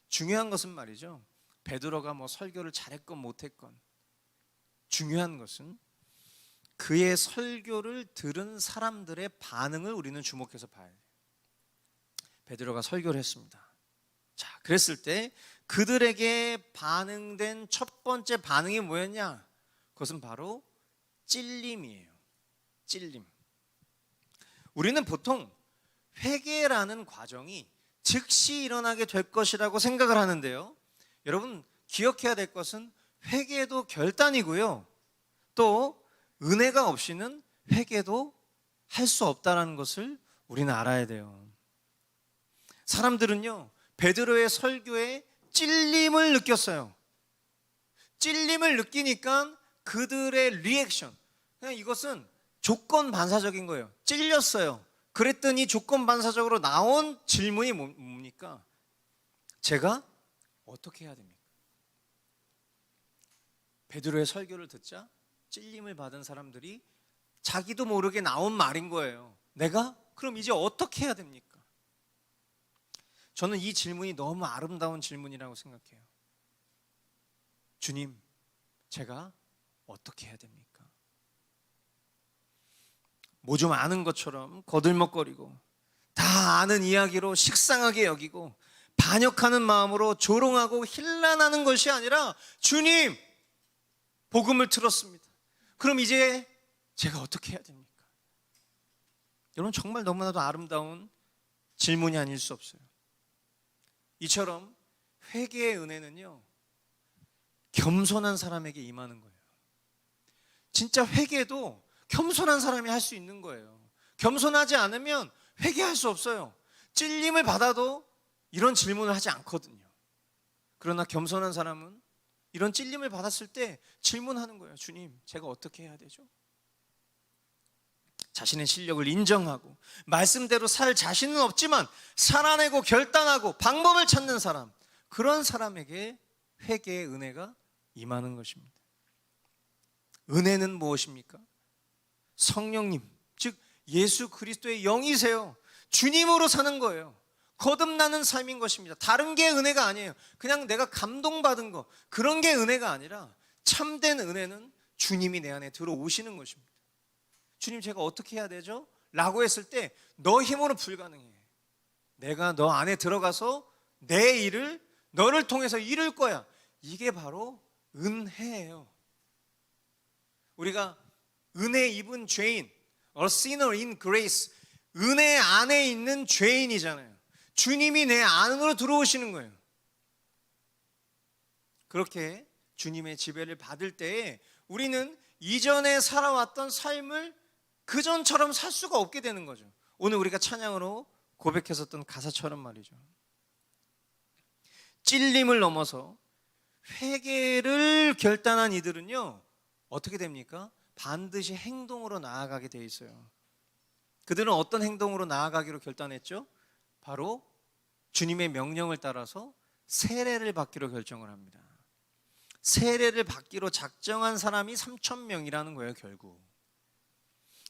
중요한 것은 말이죠, 베드로가 뭐 설교를 잘했건 못했건, 중요한 것은 그의 설교를 들은 사람들의 반응을 우리는 주목해서 봐야 돼요. 베드로가 설교를 했습니다. 자, 그랬을 때 그들에게 반응된 첫 번째 반응이 뭐였냐? 그것은 바로 찔림이에요. 찔림. 우리는 보통 회개라는 과정이 즉시 일어나게 될 것이라고 생각을 하는데요, 여러분 기억해야 될 것은 회개도 결단이고요, 또 은혜가 없이는 회개도 할 수 없다는 것을 우리는 알아야 돼요. 사람들은요, 베드로의 설교에 찔림을 느꼈어요. 찔림을 느끼니까 그들의 리액션, 그냥 이것은 조건 반사적인 거예요. 찔렸어요. 그랬더니 조건 반사적으로 나온 질문이 뭡니까? 제가 어떻게 해야 됩니까? 베드로의 설교를 듣자 찔림을 받은 사람들이 자기도 모르게 나온 말인 거예요. 내가 그럼 이제 어떻게 해야 됩니까? 저는 이 질문이 너무 아름다운 질문이라고 생각해요. 주님, 제가 어떻게 해야 됩니까? 뭐 좀 아는 것처럼 거들먹거리고 다 아는 이야기로 식상하게 여기고 반역하는 마음으로 조롱하고 힐난하는 것이 아니라, 주님, 복음을 들었습니다. 그럼 이제 제가 어떻게 해야 됩니까? 여러분, 정말 너무나도 아름다운 질문이 아닐 수 없어요. 이처럼 회개의 은혜는요, 겸손한 사람에게 임하는 거예요. 진짜 회개도 겸손한 사람이 할 수 있는 거예요. 겸손하지 않으면 회개할 수 없어요. 찔림을 받아도 이런 질문을 하지 않거든요. 그러나 겸손한 사람은 이런 찔림을 받았을 때 질문하는 거예요. 주님, 제가 어떻게 해야 되죠? 자신의 실력을 인정하고 말씀대로 살 자신은 없지만 살아내고 결단하고 방법을 찾는 사람, 그런 사람에게 회개의 은혜가 임하는 것입니다. 은혜는 무엇입니까? 성령님, 즉 예수 그리스도의 영이세요. 주님으로 사는 거예요. 거듭나는 삶인 것입니다. 다른 게 은혜가 아니에요. 그냥 내가 감동받은 거, 그런 게 은혜가 아니라 참된 은혜는 주님이 내 안에 들어오시는 것입니다. 주님, 제가 어떻게 해야 되죠? 라고 했을 때 너 힘으로 불가능해. 내가 너 안에 들어가서 내 일을 너를 통해서 이룰 거야. 이게 바로 은혜예요. 우리가 은혜 입은 죄인, a sinner in grace, 은혜 안에 있는 죄인이잖아요. 주님이 내 안으로 들어오시는 거예요. 그렇게 주님의 지배를 받을 때에 우리는 이전에 살아왔던 삶을 그전처럼 살 수가 없게 되는 거죠. 오늘 우리가 찬양으로 고백했었던 가사처럼 말이죠. 찔림을 넘어서 회개를 결단한 이들은요, 어떻게 됩니까? 반드시 행동으로 나아가게 돼 있어요. 그들은 어떤 행동으로 나아가기로 결단했죠? 바로 주님의 명령을 따라서 세례를 받기로 결정을 합니다. 세례를 받기로 작정한 사람이 3,000명이라는 거예요, 결국.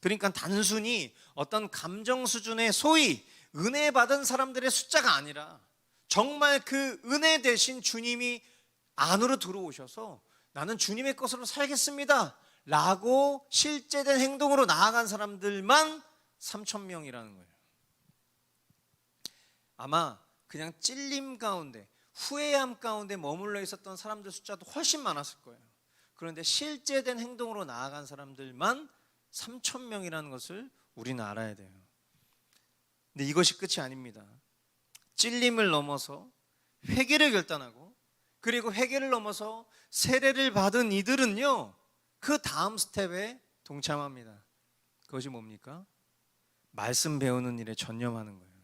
그러니까 단순히 어떤 감정 수준의 소위 은혜 받은 사람들의 숫자가 아니라 정말 그 은혜 대신 주님이 안으로 들어오셔서 나는 주님의 것으로 살겠습니다 라고 실제된 행동으로 나아간 사람들만 3,000명이라는 거예요. 아마 그냥 찔림 가운데, 후회함 가운데 머물러 있었던 사람들 숫자도 훨씬 많았을 거예요. 그런데 실제된 행동으로 나아간 사람들만 3,000명이라는 것을 우리는 알아야 돼요. 근데 이것이 끝이 아닙니다. 찔림을 넘어서 회개를 결단하고, 그리고 회개를 넘어서 세례를 받은 이들은요, 그 다음 스텝에 동참합니다. 그것이 뭡니까? 말씀 배우는 일에 전념하는 거예요.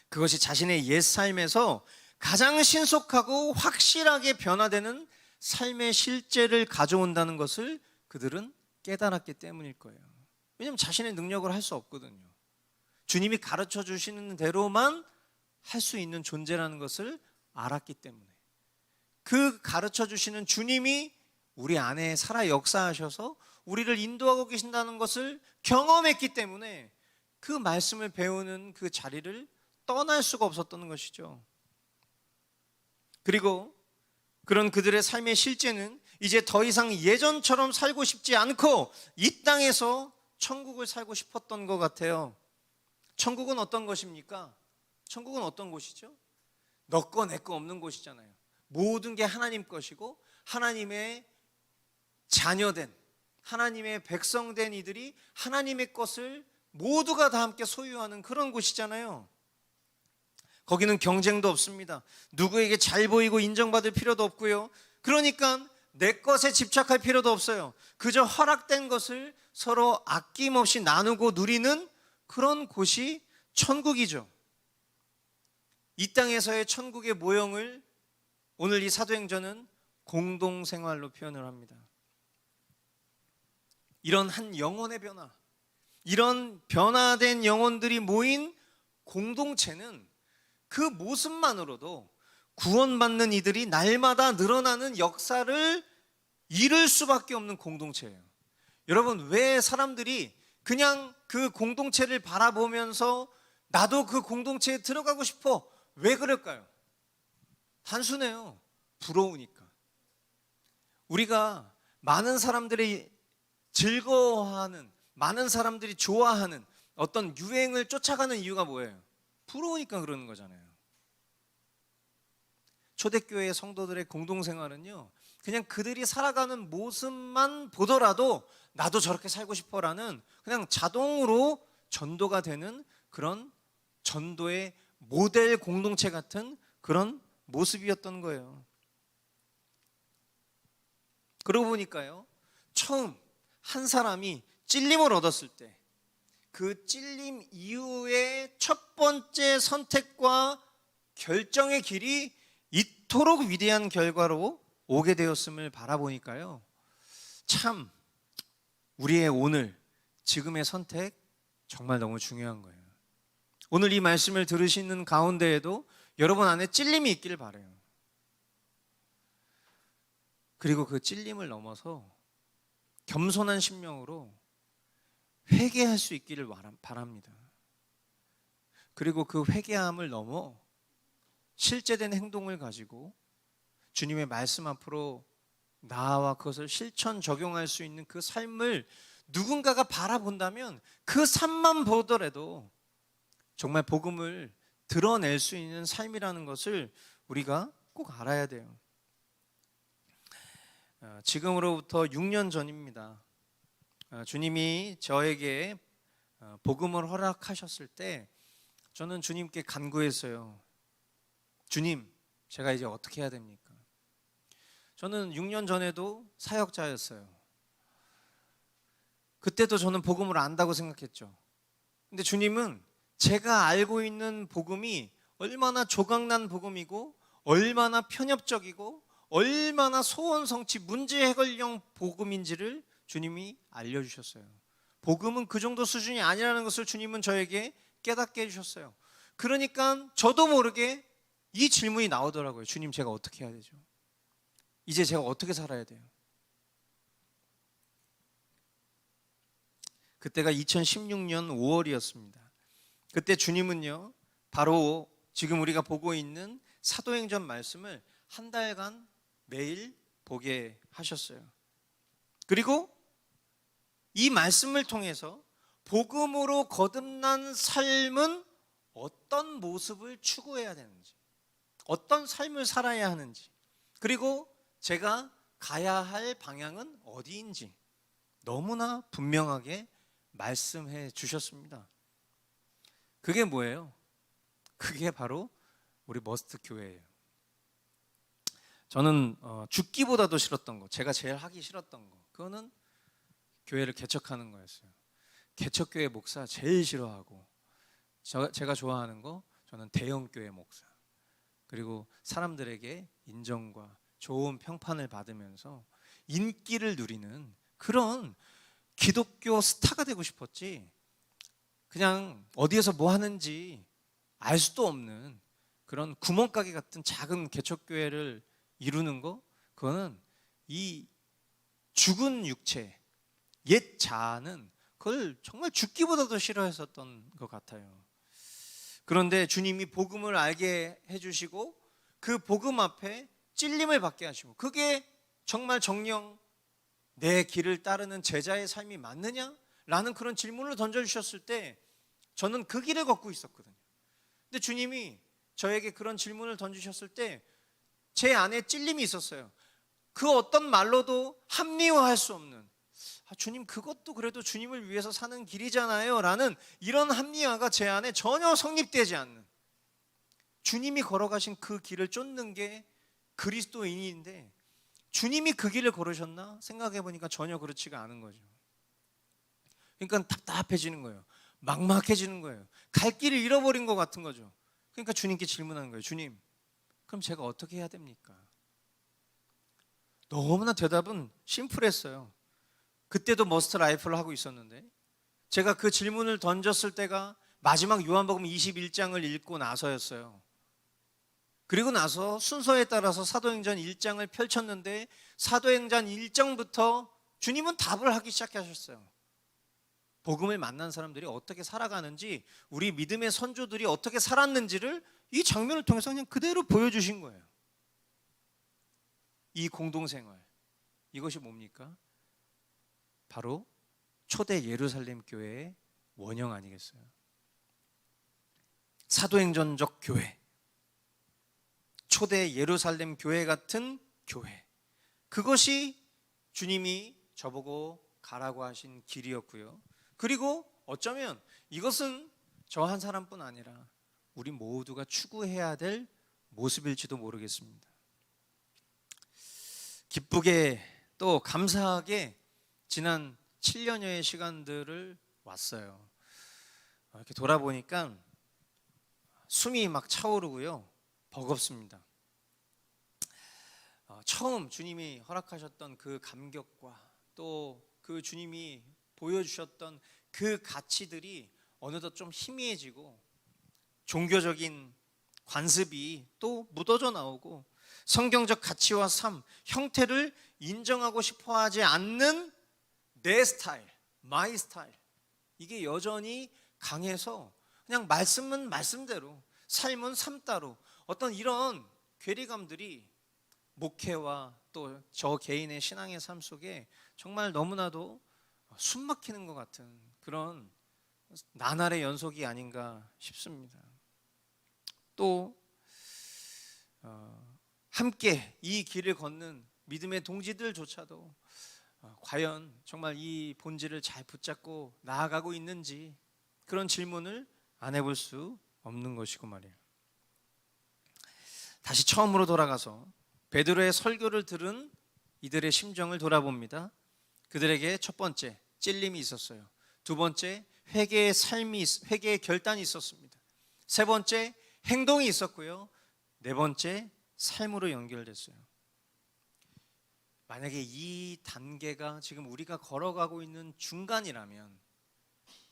그것이 자신의 옛 삶에서 가장 신속하고 확실하게 변화되는 삶의 실제를 가져온다는 것을 그들은 깨달았기 때문일 거예요. 왜냐하면 자신의 능력으로 할 수 없거든요. 주님이 가르쳐 주시는 대로만 할 수 있는 존재라는 것을 알았기 때문에, 그 가르쳐 주시는 주님이 우리 안에 살아 역사하셔서 우리를 인도하고 계신다는 것을 경험했기 때문에 그 말씀을 배우는 그 자리를 떠날 수가 없었던 것이죠. 그리고 그런 그들의 삶의 실제는 이제 더 이상 예전처럼 살고 싶지 않고 이 땅에서 천국을 살고 싶었던 것 같아요. 천국은 어떤 것입니까? 천국은 어떤 곳이죠? 너 거 내 거 없는 곳이잖아요. 모든 게 하나님 것이고 하나님의 자녀된, 하나님의 백성된 이들이 하나님의 것을 모두가 다 함께 소유하는 그런 곳이잖아요. 거기는 경쟁도 없습니다. 누구에게 잘 보이고 인정받을 필요도 없고요. 그러니까 내 것에 집착할 필요도 없어요. 그저 허락된 것을 서로 아낌없이 나누고 누리는 그런 곳이 천국이죠. 이 땅에서의 천국의 모형을 오늘 이 사도행전은 공동생활로 표현을 합니다. 이런 한 영혼의 변화, 이런 변화된 영혼들이 모인 공동체는 그 모습만으로도 구원받는 이들이 날마다 늘어나는 역사를 이룰 수밖에 없는 공동체예요. 여러분, 왜 사람들이 그냥 그 공동체를 바라보면서 나도 그 공동체에 들어가고 싶어, 왜 그럴까요? 단순해요. 부러우니까. 우리가 많은 사람들이 즐거워하는, 많은 사람들이 좋아하는 어떤 유행을 쫓아가는 이유가 뭐예요? 부러우니까 그러는 거잖아요. 초대교회 성도들의 공동생활은요, 그냥 그들이 살아가는 모습만 보더라도 나도 저렇게 살고 싶어라는 그냥 자동으로 전도가 되는 그런 전도의 모델 공동체 같은 그런 모습이었던 거예요. 그러고 보니까요, 처음 한 사람이 찔림을 얻었을 때 그 찔림 이후의 첫 번째 선택과 결정의 길이 이토록 위대한 결과로 오게 되었음을 바라보니까요, 참 우리의 오늘, 지금의 선택 정말 너무 중요한 거예요. 오늘 이 말씀을 들으시는 가운데에도 여러분 안에 찔림이 있기를 바라요. 그리고 그 찔림을 넘어서 겸손한 심령으로 회개할 수 있기를 바랍니다. 그리고 그 회개함을 넘어 실제된 행동을 가지고 주님의 말씀 앞으로 나아와 그것을 실천 적용할 수 있는 그 삶을 누군가가 바라본다면 그 삶만 보더라도 정말 복음을 드러낼 수 있는 삶이라는 것을 우리가 꼭 알아야 돼요. 지금으로부터 6년 전입니다. 주님이 저에게 복음을 허락하셨을 때 저는 주님께 간구했어요. 주님, 제가 이제 어떻게 해야 됩니까? 저는 6년 전에도 사역자였어요. 그때도 저는 복음을 안다고 생각했죠. 근데 주님은 제가 알고 있는 복음이 얼마나 조각난 복음이고 얼마나 편협적이고 얼마나 소원 성취 문제 해결형 복음인지를 주님이 알려주셨어요. 복음은 그 정도 수준이 아니라는 것을 주님은 저에게 깨닫게 해주셨어요. 그러니까 저도 모르게 이 질문이 나오더라고요. 주님, 제가 어떻게 해야 되죠? 이제 제가 어떻게 살아야 돼요? 그때가 2016년 5월이었습니다. 그때 주님은요, 바로 지금 우리가 보고 있는 사도행전 말씀을 한 달간 매일 보게 하셨어요. 그리고 이 말씀을 통해서 복음으로 거듭난 삶은 어떤 모습을 추구해야 되는지, 어떤 삶을 살아야 하는지, 그리고 제가 가야 할 방향은 어디인지 너무나 분명하게 말씀해 주셨습니다. 그게 뭐예요? 그게 바로 우리 머스트 교회예요. 저는 죽기보다도 싫었던 거, 제가 제일 하기 싫었던 거, 그거는 교회를 개척하는 거였어요. 개척교회 목사 제일 싫어하고, 제가 좋아하는 거, 저는 대형교회 목사, 그리고 사람들에게 인정과 좋은 평판을 받으면서 인기를 누리는 그런 기독교 스타가 되고 싶었지, 그냥 어디에서 뭐 하는지 알 수도 없는 그런 구멍가게 같은 작은 개척교회를 이루는 거, 그거는 이 죽은 육체, 옛 자아는 그걸 정말 죽기보다도 싫어했었던 것 같아요. 그런데 주님이 복음을 알게 해주시고 그 복음 앞에 찔림을 받게 하시고, 그게 정말 정녕 내 길을 따르는 제자의 삶이 맞느냐? 라는 그런 질문을 던져주셨을 때 저는 그 길을 걷고 있었거든요. 근데 주님이 저에게 그런 질문을 던지셨을 때 제 안에 찔림이 있었어요. 그 어떤 말로도 합리화할 수 없는, 주님 그것도 그래도 주님을 위해서 사는 길이잖아요 라는 이런 합리화가 제 안에 전혀 성립되지 않는, 주님이 걸어가신 그 길을 쫓는 게 그리스도인인데 주님이 그 길을 걸으셨나? 생각해 보니까 전혀 그렇지가 않은 거죠. 그러니까 답답해지는 거예요. 막막해지는 거예요. 갈 길을 잃어버린 것 같은 거죠. 그러니까 주님께 질문하는 거예요. 주님, 그럼 제가 어떻게 해야 됩니까? 너무나 대답은 심플했어요. 그때도 머스터 라이프를 하고 있었는데 제가 그 질문을 던졌을 때가 마지막 요한복음 21장을 읽고 나서였어요. 그리고 나서 순서에 따라서 사도행전 1장을 펼쳤는데 사도행전 1장부터 주님은 답을 하기 시작하셨어요. 복음을 만난 사람들이 어떻게 살아가는지, 우리 믿음의 선조들이 어떻게 살았는지를 이 장면을 통해서 그냥 그대로 보여주신 거예요. 이 공동생활, 이것이 뭡니까? 바로 초대 예루살렘 교회의 원형 아니겠어요? 사도행전적 교회, 초대 예루살렘 교회 같은 교회, 그것이 주님이 저보고 가라고 하신 길이었고요. 그리고 어쩌면 이것은 저 한 사람뿐 아니라 우리 모두가 추구해야 될 모습일지도 모르겠습니다. 기쁘게 또 감사하게 지난 7년여의 시간들을 왔어요. 이렇게 돌아보니까 숨이 막 차오르고요, 버겁습니다. 처음 주님이 허락하셨던 그 감격과 또 그 주님이 보여주셨던 그 가치들이 어느덧 좀 희미해지고 종교적인 관습이 또 묻어져 나오고 성경적 가치와 삶, 형태를 인정하고 싶어 하지 않는 내 스타일, 마이 스타일, 이게 여전히 강해서 그냥 말씀은 말씀대로, 삶은 삶따로, 어떤 이런 괴리감들이 목회와 또 저 개인의 신앙의 삶 속에 정말 너무나도 숨 막히는 것 같은 그런 나날의 연속이 아닌가 싶습니다. 또 함께 이 길을 걷는 믿음의 동지들조차도 과연 정말 이 본질을 잘 붙잡고 나아가고 있는지, 그런 질문을 안 해볼 수 없는 것이고 말이에요. 다시 처음으로 돌아가서 베드로의 설교를 들은 이들의 심정을 돌아봅니다. 그들에게 첫 번째 찔림이 있었어요. 두 번째 회개의 결단이 있었습니다. 세 번째 행동이 있었고요. 네 번째 삶으로 연결됐어요. 만약에 이 단계가 지금 우리가 걸어가고 있는 중간이라면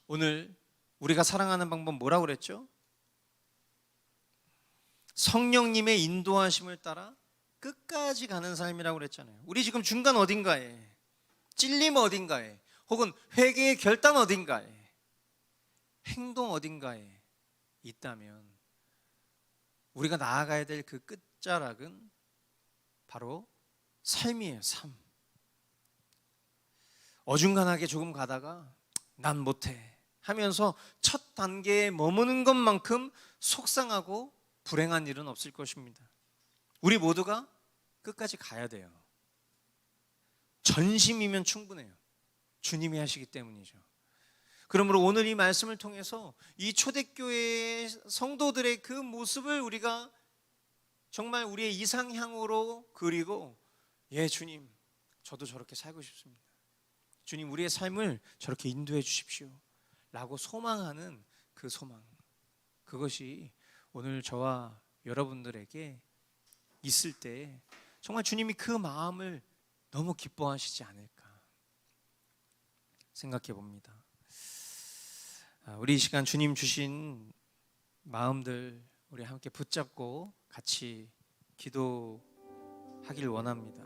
오늘 우리가 사랑하는 방법 뭐라고 그랬죠? 성령님의 인도하심을 따라 끝까지 가는 삶이라고 그랬잖아요. 우리 지금 중간 어딘가에, 찔림 어딘가에, 혹은 회개의 결단 어딘가에, 행동 어딘가에 있다면 우리가 나아가야 될 그 끝자락은 바로 삶이에요. 삶. 어중간하게 조금 가다가 난 못해 하면서 첫 단계에 머무는 것만큼 속상하고 불행한 일은 없을 것입니다. 우리 모두가 끝까지 가야 돼요. 전심이면 충분해요. 주님이 하시기 때문이죠. 그러므로 오늘 이 말씀을 통해서 이 초대교회의 성도들의 그 모습을 우리가 정말 우리의 이상향으로 그리고, 예 주님, 저도 저렇게 살고 싶습니다. 주님, 우리의 삶을 저렇게 인도해 주십시오 라고 소망하는 그 소망, 그것이 오늘 저와 여러분들에게 있을 때 정말 주님이 그 마음을 너무 기뻐하시지 않을까. 생각해 봅니다. 우리 이 시간 주님 주신 마음들 우리 함께 붙잡고 같이 기도하길 원합니다.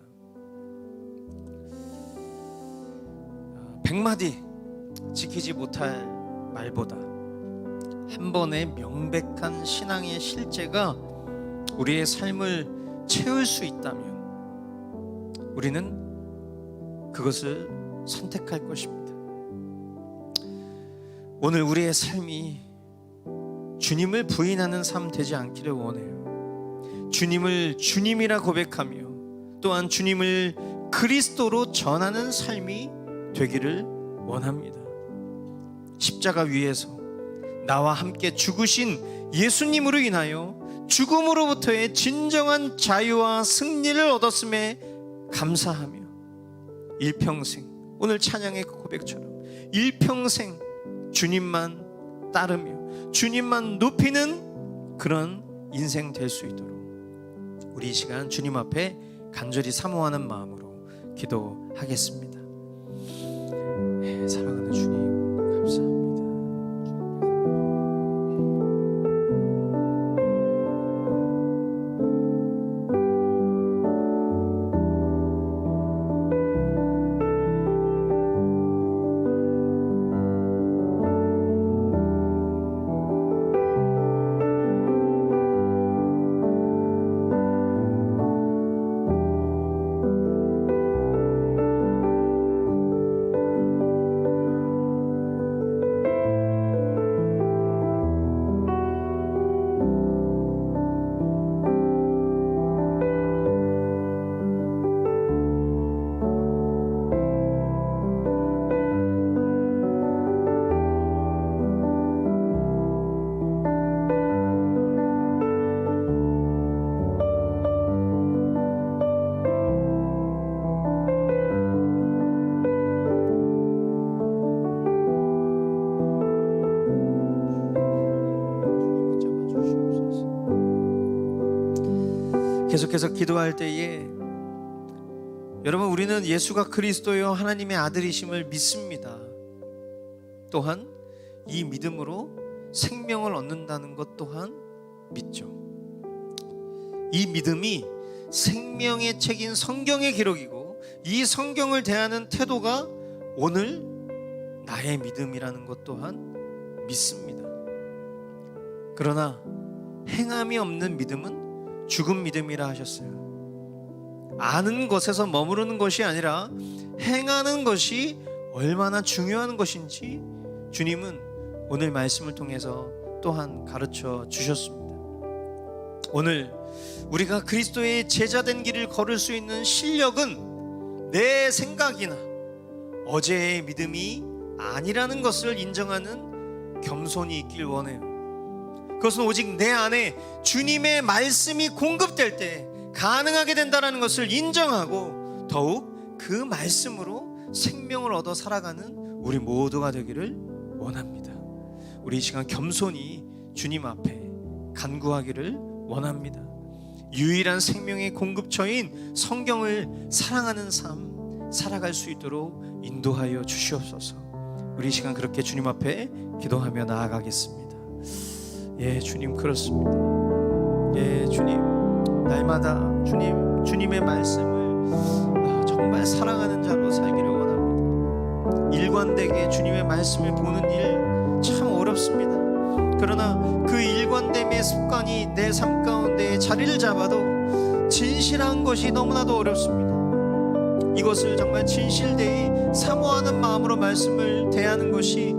100마디 지키지 못할 말보다 한 번의 명백한 신앙의 실제가 우리의 삶을 채울 수 있다면 우리는 그것을 선택할 것입니다. 오늘 우리의 삶이 주님을 부인하는 삶 되지 않기를 원해요. 주님을 주님이라 고백하며 또한 주님을 그리스도로 전하는 삶이 되기를 원합니다. 십자가 위에서 나와 함께 죽으신 예수님으로 인하여 죽음으로부터의 진정한 자유와 승리를 얻었음에 감사하며 일평생, 오늘 찬양의 그 고백처럼 일평생 주님만 따르며 주님만 높이는 그런 인생 될 수 있도록 우리 이 시간 주님 앞에 간절히 사모하는 마음으로 기도하겠습니다. 사랑하는 주님 감사합니다. 계속해서 기도할 때에 여러분 우리는 예수가 그리스도요 하나님의 아들이심을 믿습니다. 또한 이 믿음으로 생명을 얻는다는 것 또한 믿죠. 이 믿음이 생명의 책인 성경의 기록이고 이 성경을 대하는 태도가 오늘 나의 믿음이라는 것 또한 믿습니다. 그러나 행함이 없는 믿음은 죽은 믿음이라 하셨어요. 아는 것에서 머무르는 것이 아니라 행하는 것이 얼마나 중요한 것인지 주님은 오늘 말씀을 통해서 또한 가르쳐 주셨습니다. 오늘 우리가 그리스도의 제자된 길을 걸을 수 있는 실력은 내 생각이나 어제의 믿음이 아니라는 것을 인정하는 겸손이 있길 원해요. 그것은 오직 내 안에 주님의 말씀이 공급될 때 가능하게 된다는 것을 인정하고 더욱 그 말씀으로 생명을 얻어 살아가는 우리 모두가 되기를 원합니다. 우리 이 시간 겸손히 주님 앞에 간구하기를 원합니다. 유일한 생명의 공급처인 성경을 사랑하는 삶 살아갈 수 있도록 인도하여 주시옵소서. 우리 이 시간 그렇게 주님 앞에 기도하며 나아가겠습니다. 예, 주님 그렇습니다. 예, 주님 날마다 주님의 말씀을 정말 사랑하는 자로 살기를 원합니다. 일관되게 주님의 말씀을 보는 일 참 어렵습니다. 그러나 그 일관됨의 습관이 내 삶 가운데 자리를 잡아도 진실한 것이 너무나도 어렵습니다. 이것을 정말 진실되이 사모하는 마음으로 말씀을 대하는 것이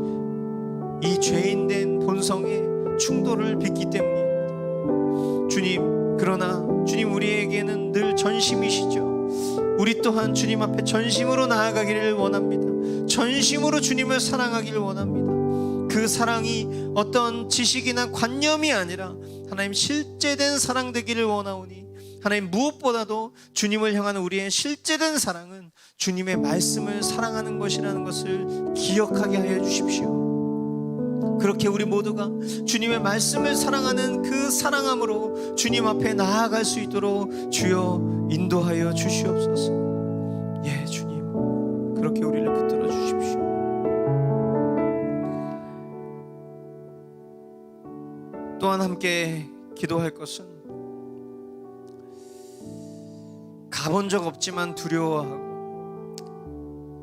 이 죄인된 본성의 충돌을 빚기 때문입니다. 주님, 그러나 주님 우리에게는 늘 전심이시죠. 우리 또한 주님 앞에 전심으로 나아가기를 원합니다. 전심으로 주님을 사랑하기를 원합니다. 그 사랑이 어떤 지식이나 관념이 아니라 하나님 실제된 사랑 되기를 원하오니 하나님 무엇보다도 주님을 향한 우리의 실제된 사랑은 주님의 말씀을 사랑하는 것이라는 것을 기억하게 하여 주십시오. 그렇게 우리 모두가 주님의 말씀을 사랑하는 그 사랑함으로 주님 앞에 나아갈 수 있도록 주여 인도하여 주시옵소서. 예, 주님 그렇게 우리를 붙들어 주십시오. 또한 함께 기도할 것은 가본 적 없지만 두려워하고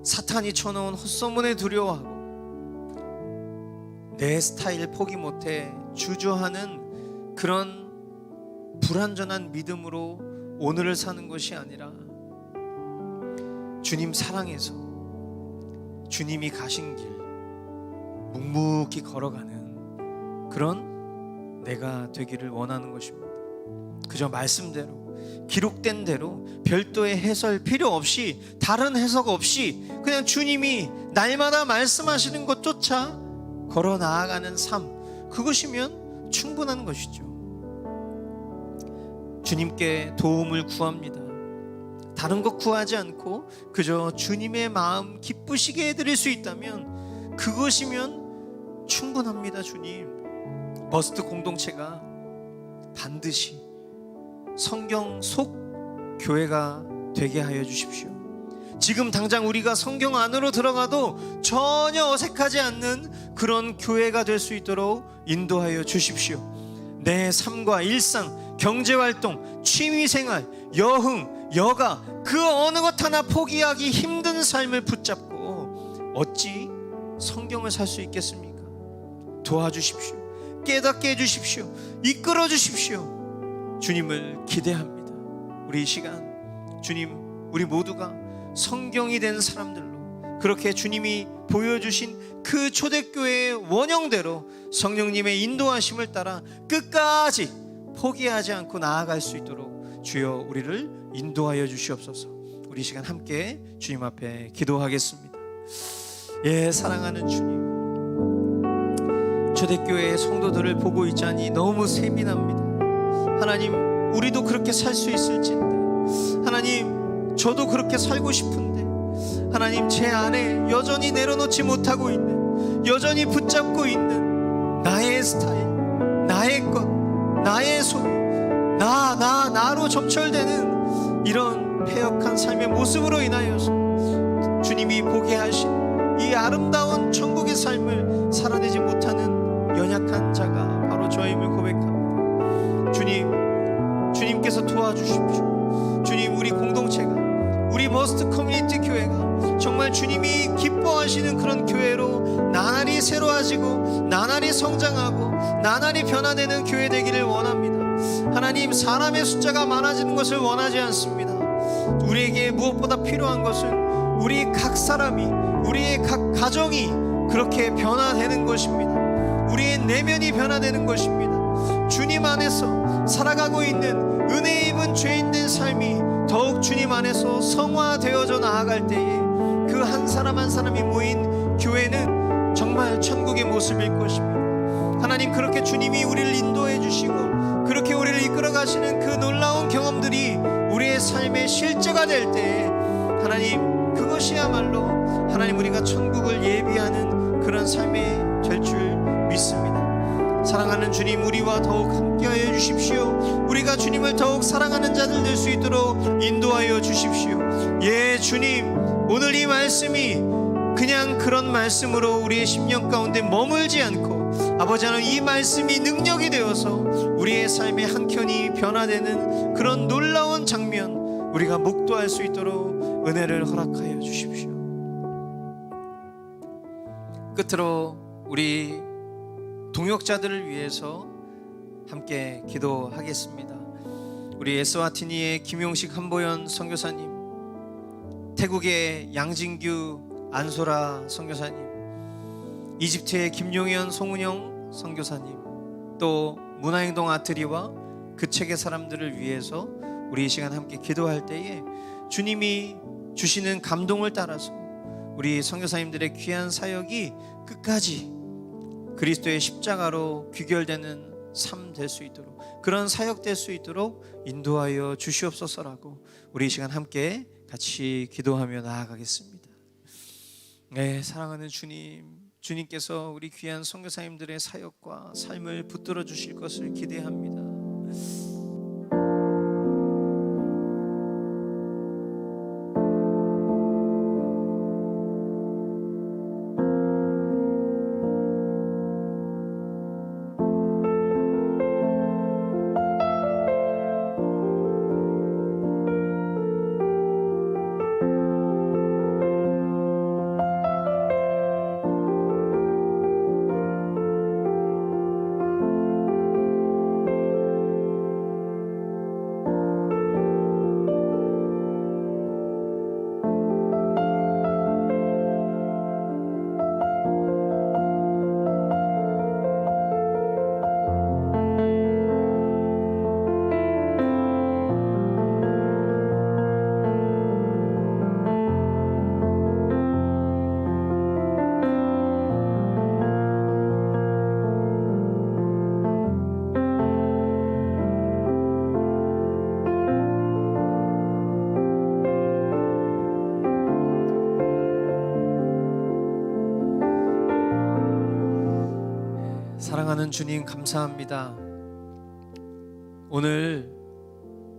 사탄이 쳐놓은 헛소문에 두려워하고 내 스타일 포기 못해 주저하는 그런 불완전한 믿음으로 오늘을 사는 것이 아니라 주님 사랑해서 주님이 가신 길 묵묵히 걸어가는 그런 내가 되기를 원하는 것입니다. 그저 말씀대로 기록된 대로 별도의 해설 필요 없이 다른 해석 없이 그냥 주님이 날마다 말씀하시는 것조차 걸어 나아가는 삶, 그것이면 충분한 것이죠. 주님께 도움을 구합니다. 다른 것 구하지 않고 그저 주님의 마음 기쁘시게 해드릴 수 있다면 그것이면 충분합니다. 주님, 버스트 공동체가 반드시 성경 속 교회가 되게 하여 주십시오. 지금 당장 우리가 성경 안으로 들어가도 전혀 어색하지 않는 그런 교회가 될 수 있도록 인도하여 주십시오. 내 삶과 일상, 경제활동, 취미생활, 여흥, 여가 그 어느 것 하나 포기하기 힘든 삶을 붙잡고 어찌 성경을 살 수 있겠습니까? 도와주십시오. 깨닫게 해주십시오. 이끌어 주십시오. 주님을 기대합니다. 우리 이 시간 주님, 우리 모두가 성경이 된 사람들로 그렇게 주님이 보여주신 그 초대교회의 원형대로 성령님의 인도하심을 따라 끝까지 포기하지 않고 나아갈 수 있도록 주여 우리를 인도하여 주시옵소서. 우리 시간 함께 주님 앞에 기도하겠습니다. 예, 사랑하는 주님, 초대교회의 성도들을 보고 있자니 너무 세민합니다. 하나님, 우리도 그렇게 살 수 있을진데, 하나님, 저도 그렇게 살고 싶은데, 하나님, 제 안에 여전히 내려놓지 못하고 있는, 여전히 붙잡고 있는 나의 스타일, 나의 것, 나의 손, 나로 점철되는 이런 패역한 삶의 모습으로 인하여서 주님이 보게 하신 이 아름다운 천국의 삶을 살아내지 못하는 연약한 자가 바로 저임을 고백합니다. 주님께서 도와주십시오. 주님, 우리 공동체가, 우리 머스트 커뮤니티 교회가 정말 주님이 기뻐하시는 그런 교회로 나날이 새로워지고 나날이 성장하고 나날이 변화되는 교회 되기를 원합니다. 하나님, 사람의 숫자가 많아지는 것을 원하지 않습니다. 우리에게 무엇보다 필요한 것은 우리 각 사람이, 우리의 각 가정이 그렇게 변화되는 것입니다. 우리의 내면이 변화되는 것입니다. 주님 안에서 살아가고 있는 은혜 입은 죄인된 삶이 더욱 주님 안에서 성화되어져 나아갈 때에 그 한 사람 한 사람이 모인 교회는 정말 천국의 모습일 것입니다. 하나님, 그렇게 주님이 우리를 인도해 주시고 그렇게 우리를 이끌어 가시는 그 놀라운 경험들이 우리의 삶의 실제가 될 때에 하나님, 그것이야말로 하나님 우리가 천국을 예비하는 그런 삶이 될 줄 믿습니다. 사랑하는 주님, 우리와 더욱 함께하여 주십시오. 우리가 주님을 더욱 사랑하는 자들 될 수 있도록 인도하여 주십시오. 예, 주님, 오늘 이 말씀이 그냥 그런 말씀으로 우리의 심령 가운데 머물지 않고 아버지 하나님, 이 말씀이 능력이 되어서 우리의 삶의 한켠이 변화되는 그런 놀라운 장면 우리가 목도할 수 있도록 은혜를 허락하여 주십시오. 끝으로 우리 동역자들을 위해서 함께 기도하겠습니다. 우리 에스와티니의 김용식 한보연 선교사님, 태국의 양진규 안소라 선교사님, 이집트의 김용현 송은영 선교사님, 또 문화행동 아트리와 그 책의 사람들을 위해서 우리 이 시간 함께 기도할 때에 주님이 주시는 감동을 따라서 우리 선교사님들의 귀한 사역이 끝까지 그리스도의 십자가로 귀결되는 삶 될 수 있도록, 그런 사역 될 수 있도록 인도하여 주시옵소서라고 우리 이 시간 함께 같이 기도하며 나아가겠습니다. 네, 사랑하는 주님, 주님께서 우리 귀한 선교사님들의 사역과 삶을 붙들어 주실 것을 기대합니다. 사랑하는 주님 감사합니다. 오늘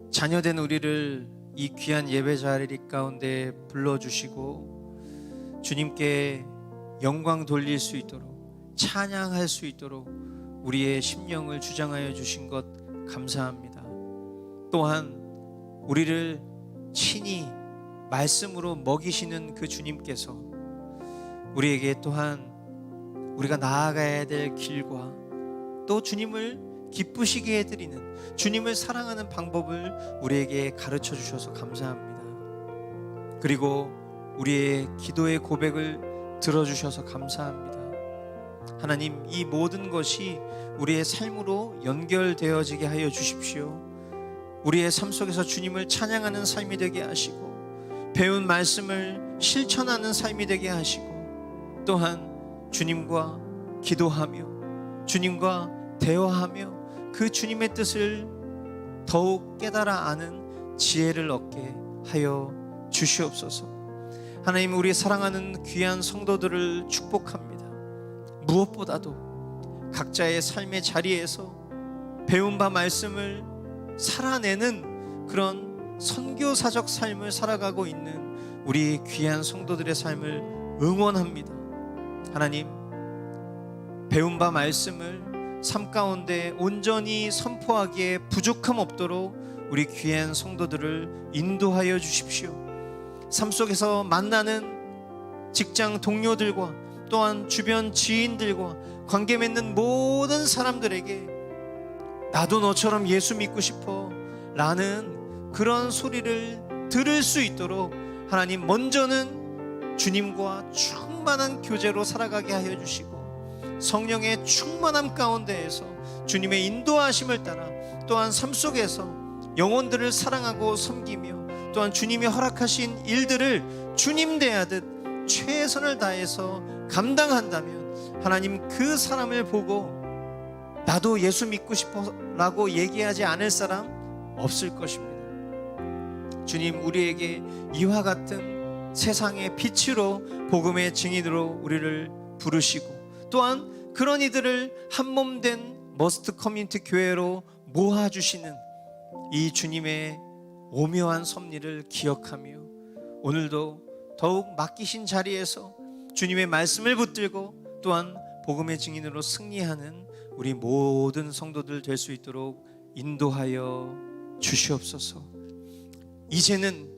자녀된 우리를 이 귀한 예배 자리 가운데 불러주시고 주님께 영광 돌릴 수 있도록 찬양할 수 있도록 우리의 심령을 주장하여 주신 것 감사합니다. 또한 우리를 친히 말씀으로 먹이시는 그 주님께서 우리에게 또한 우리가 나아가야 될 길과 또 주님을 기쁘시게 해드리는, 주님을 사랑하는 방법을 우리에게 가르쳐 주셔서 감사합니다. 그리고 우리의 기도의 고백을 들어주셔서 감사합니다. 하나님, 이 모든 것이 우리의 삶으로 연결되어지게 하여 주십시오. 우리의 삶 속에서 주님을 찬양하는 삶이 되게 하시고 배운 말씀을 실천하는 삶이 되게 하시고 또한 주님과 기도하며 주님과 대화하며 그 주님의 뜻을 더욱 깨달아 아는 지혜를 얻게 하여 주시옵소서. 하나님, 우리 사랑하는 귀한 성도들을 축복합니다. 무엇보다도 각자의 삶의 자리에서 배운 바 말씀을 살아내는 그런 선교사적 삶을 살아가고 있는 우리 귀한 성도들의 삶을 응원합니다. 하나님, 배운 바 말씀을 삶 가운데 온전히 선포하기에 부족함 없도록 우리 귀한 성도들을 인도하여 주십시오. 삶 속에서 만나는 직장 동료들과 또한 주변 지인들과 관계 맺는 모든 사람들에게 나도 너처럼 예수 믿고 싶어 라는 그런 소리를 들을 수 있도록 하나님, 먼저는 주님과 충만한 교제로 살아가게 하여 주시고 성령의 충만함 가운데에서 주님의 인도하심을 따라 또한 삶 속에서 영혼들을 사랑하고 섬기며 또한 주님이 허락하신 일들을 주님 대하듯 최선을 다해서 감당한다면 하나님, 그 사람을 보고 나도 예수 믿고 싶어 라고 얘기하지 않을 사람 없을 것입니다. 주님, 우리에게 이와 같은 세상의 빛으로 복음의 증인으로 우리를 부르시고 또한 그런 이들을 한몸된 머스트 커뮤니티 교회로 모아주시는 이 주님의 오묘한 섭리를 기억하며 오늘도 더욱 맡기신 자리에서 주님의 말씀을 붙들고 또한 복음의 증인으로 승리하는 우리 모든 성도들 될 수 있도록 인도하여 주시옵소서. 이제는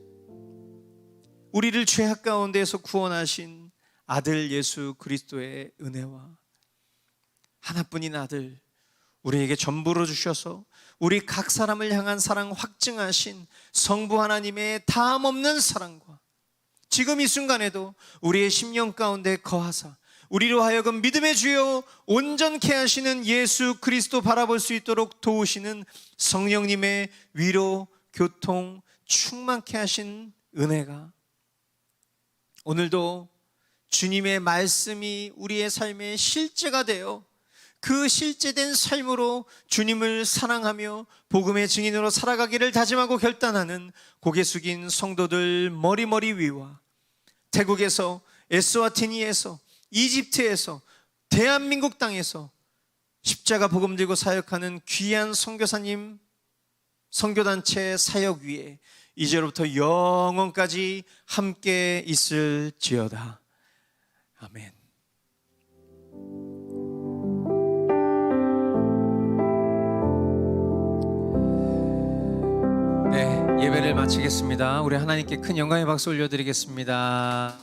우리를 죄악 가운데에서 구원하신 아들 예수 그리스도의 은혜와 하나뿐인 아들 우리에게 전부로 주셔서 우리 각 사람을 향한 사랑 확증하신 성부 하나님의 다함없는 사랑과 지금 이 순간에도 우리의 심령 가운데 거하사 우리로 하여금 믿음의 주여 온전케 하시는 예수 그리스도 바라볼 수 있도록 도우시는 성령님의 위로, 교통, 충만케 하신 은혜가 오늘도 주님의 말씀이 우리의 삶의 실제가 되어 그 실제된 삶으로 주님을 사랑하며 복음의 증인으로 살아가기를 다짐하고 결단하는 고개 숙인 성도들 머리 위와 태국에서, 에스와티니에서, 이집트에서, 대한민국 땅에서 십자가 복음 들고 사역하는 귀한 선교사님, 선교단체 사역 위에 이제로부터 영원까지 함께 있을지어다. 아멘. 네, 예배를 마치겠습니다. 우리 하나님께 큰 영광의 박수 올려드리겠습니다.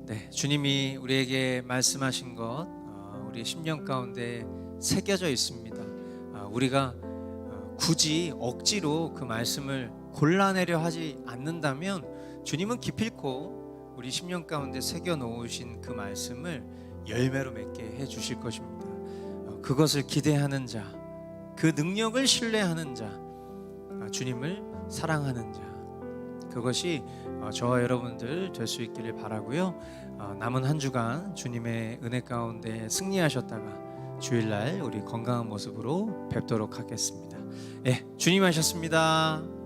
네, 주님이 우리에게 말씀하신 것 우리 심령 가운데 새겨져 있습니다. 우리가 굳이 억지로 그 말씀을 골라내려 하지 않는다면 주님은 기필코 우리 심령 가운데 새겨 놓으신 그 말씀을 열매로 맺게 해 주실 것입니다. 그것을 기대하는 자, 그 능력을 신뢰하는 자, 주님을 사랑하는 자, 그것이 저와 여러분들 될 수 있기를 바라고요. 남은 한 주간 주님의 은혜 가운데 승리하셨다가 주일날 우리 건강한 모습으로 뵙도록 하겠습니다. 예, 주님 하셨습니다.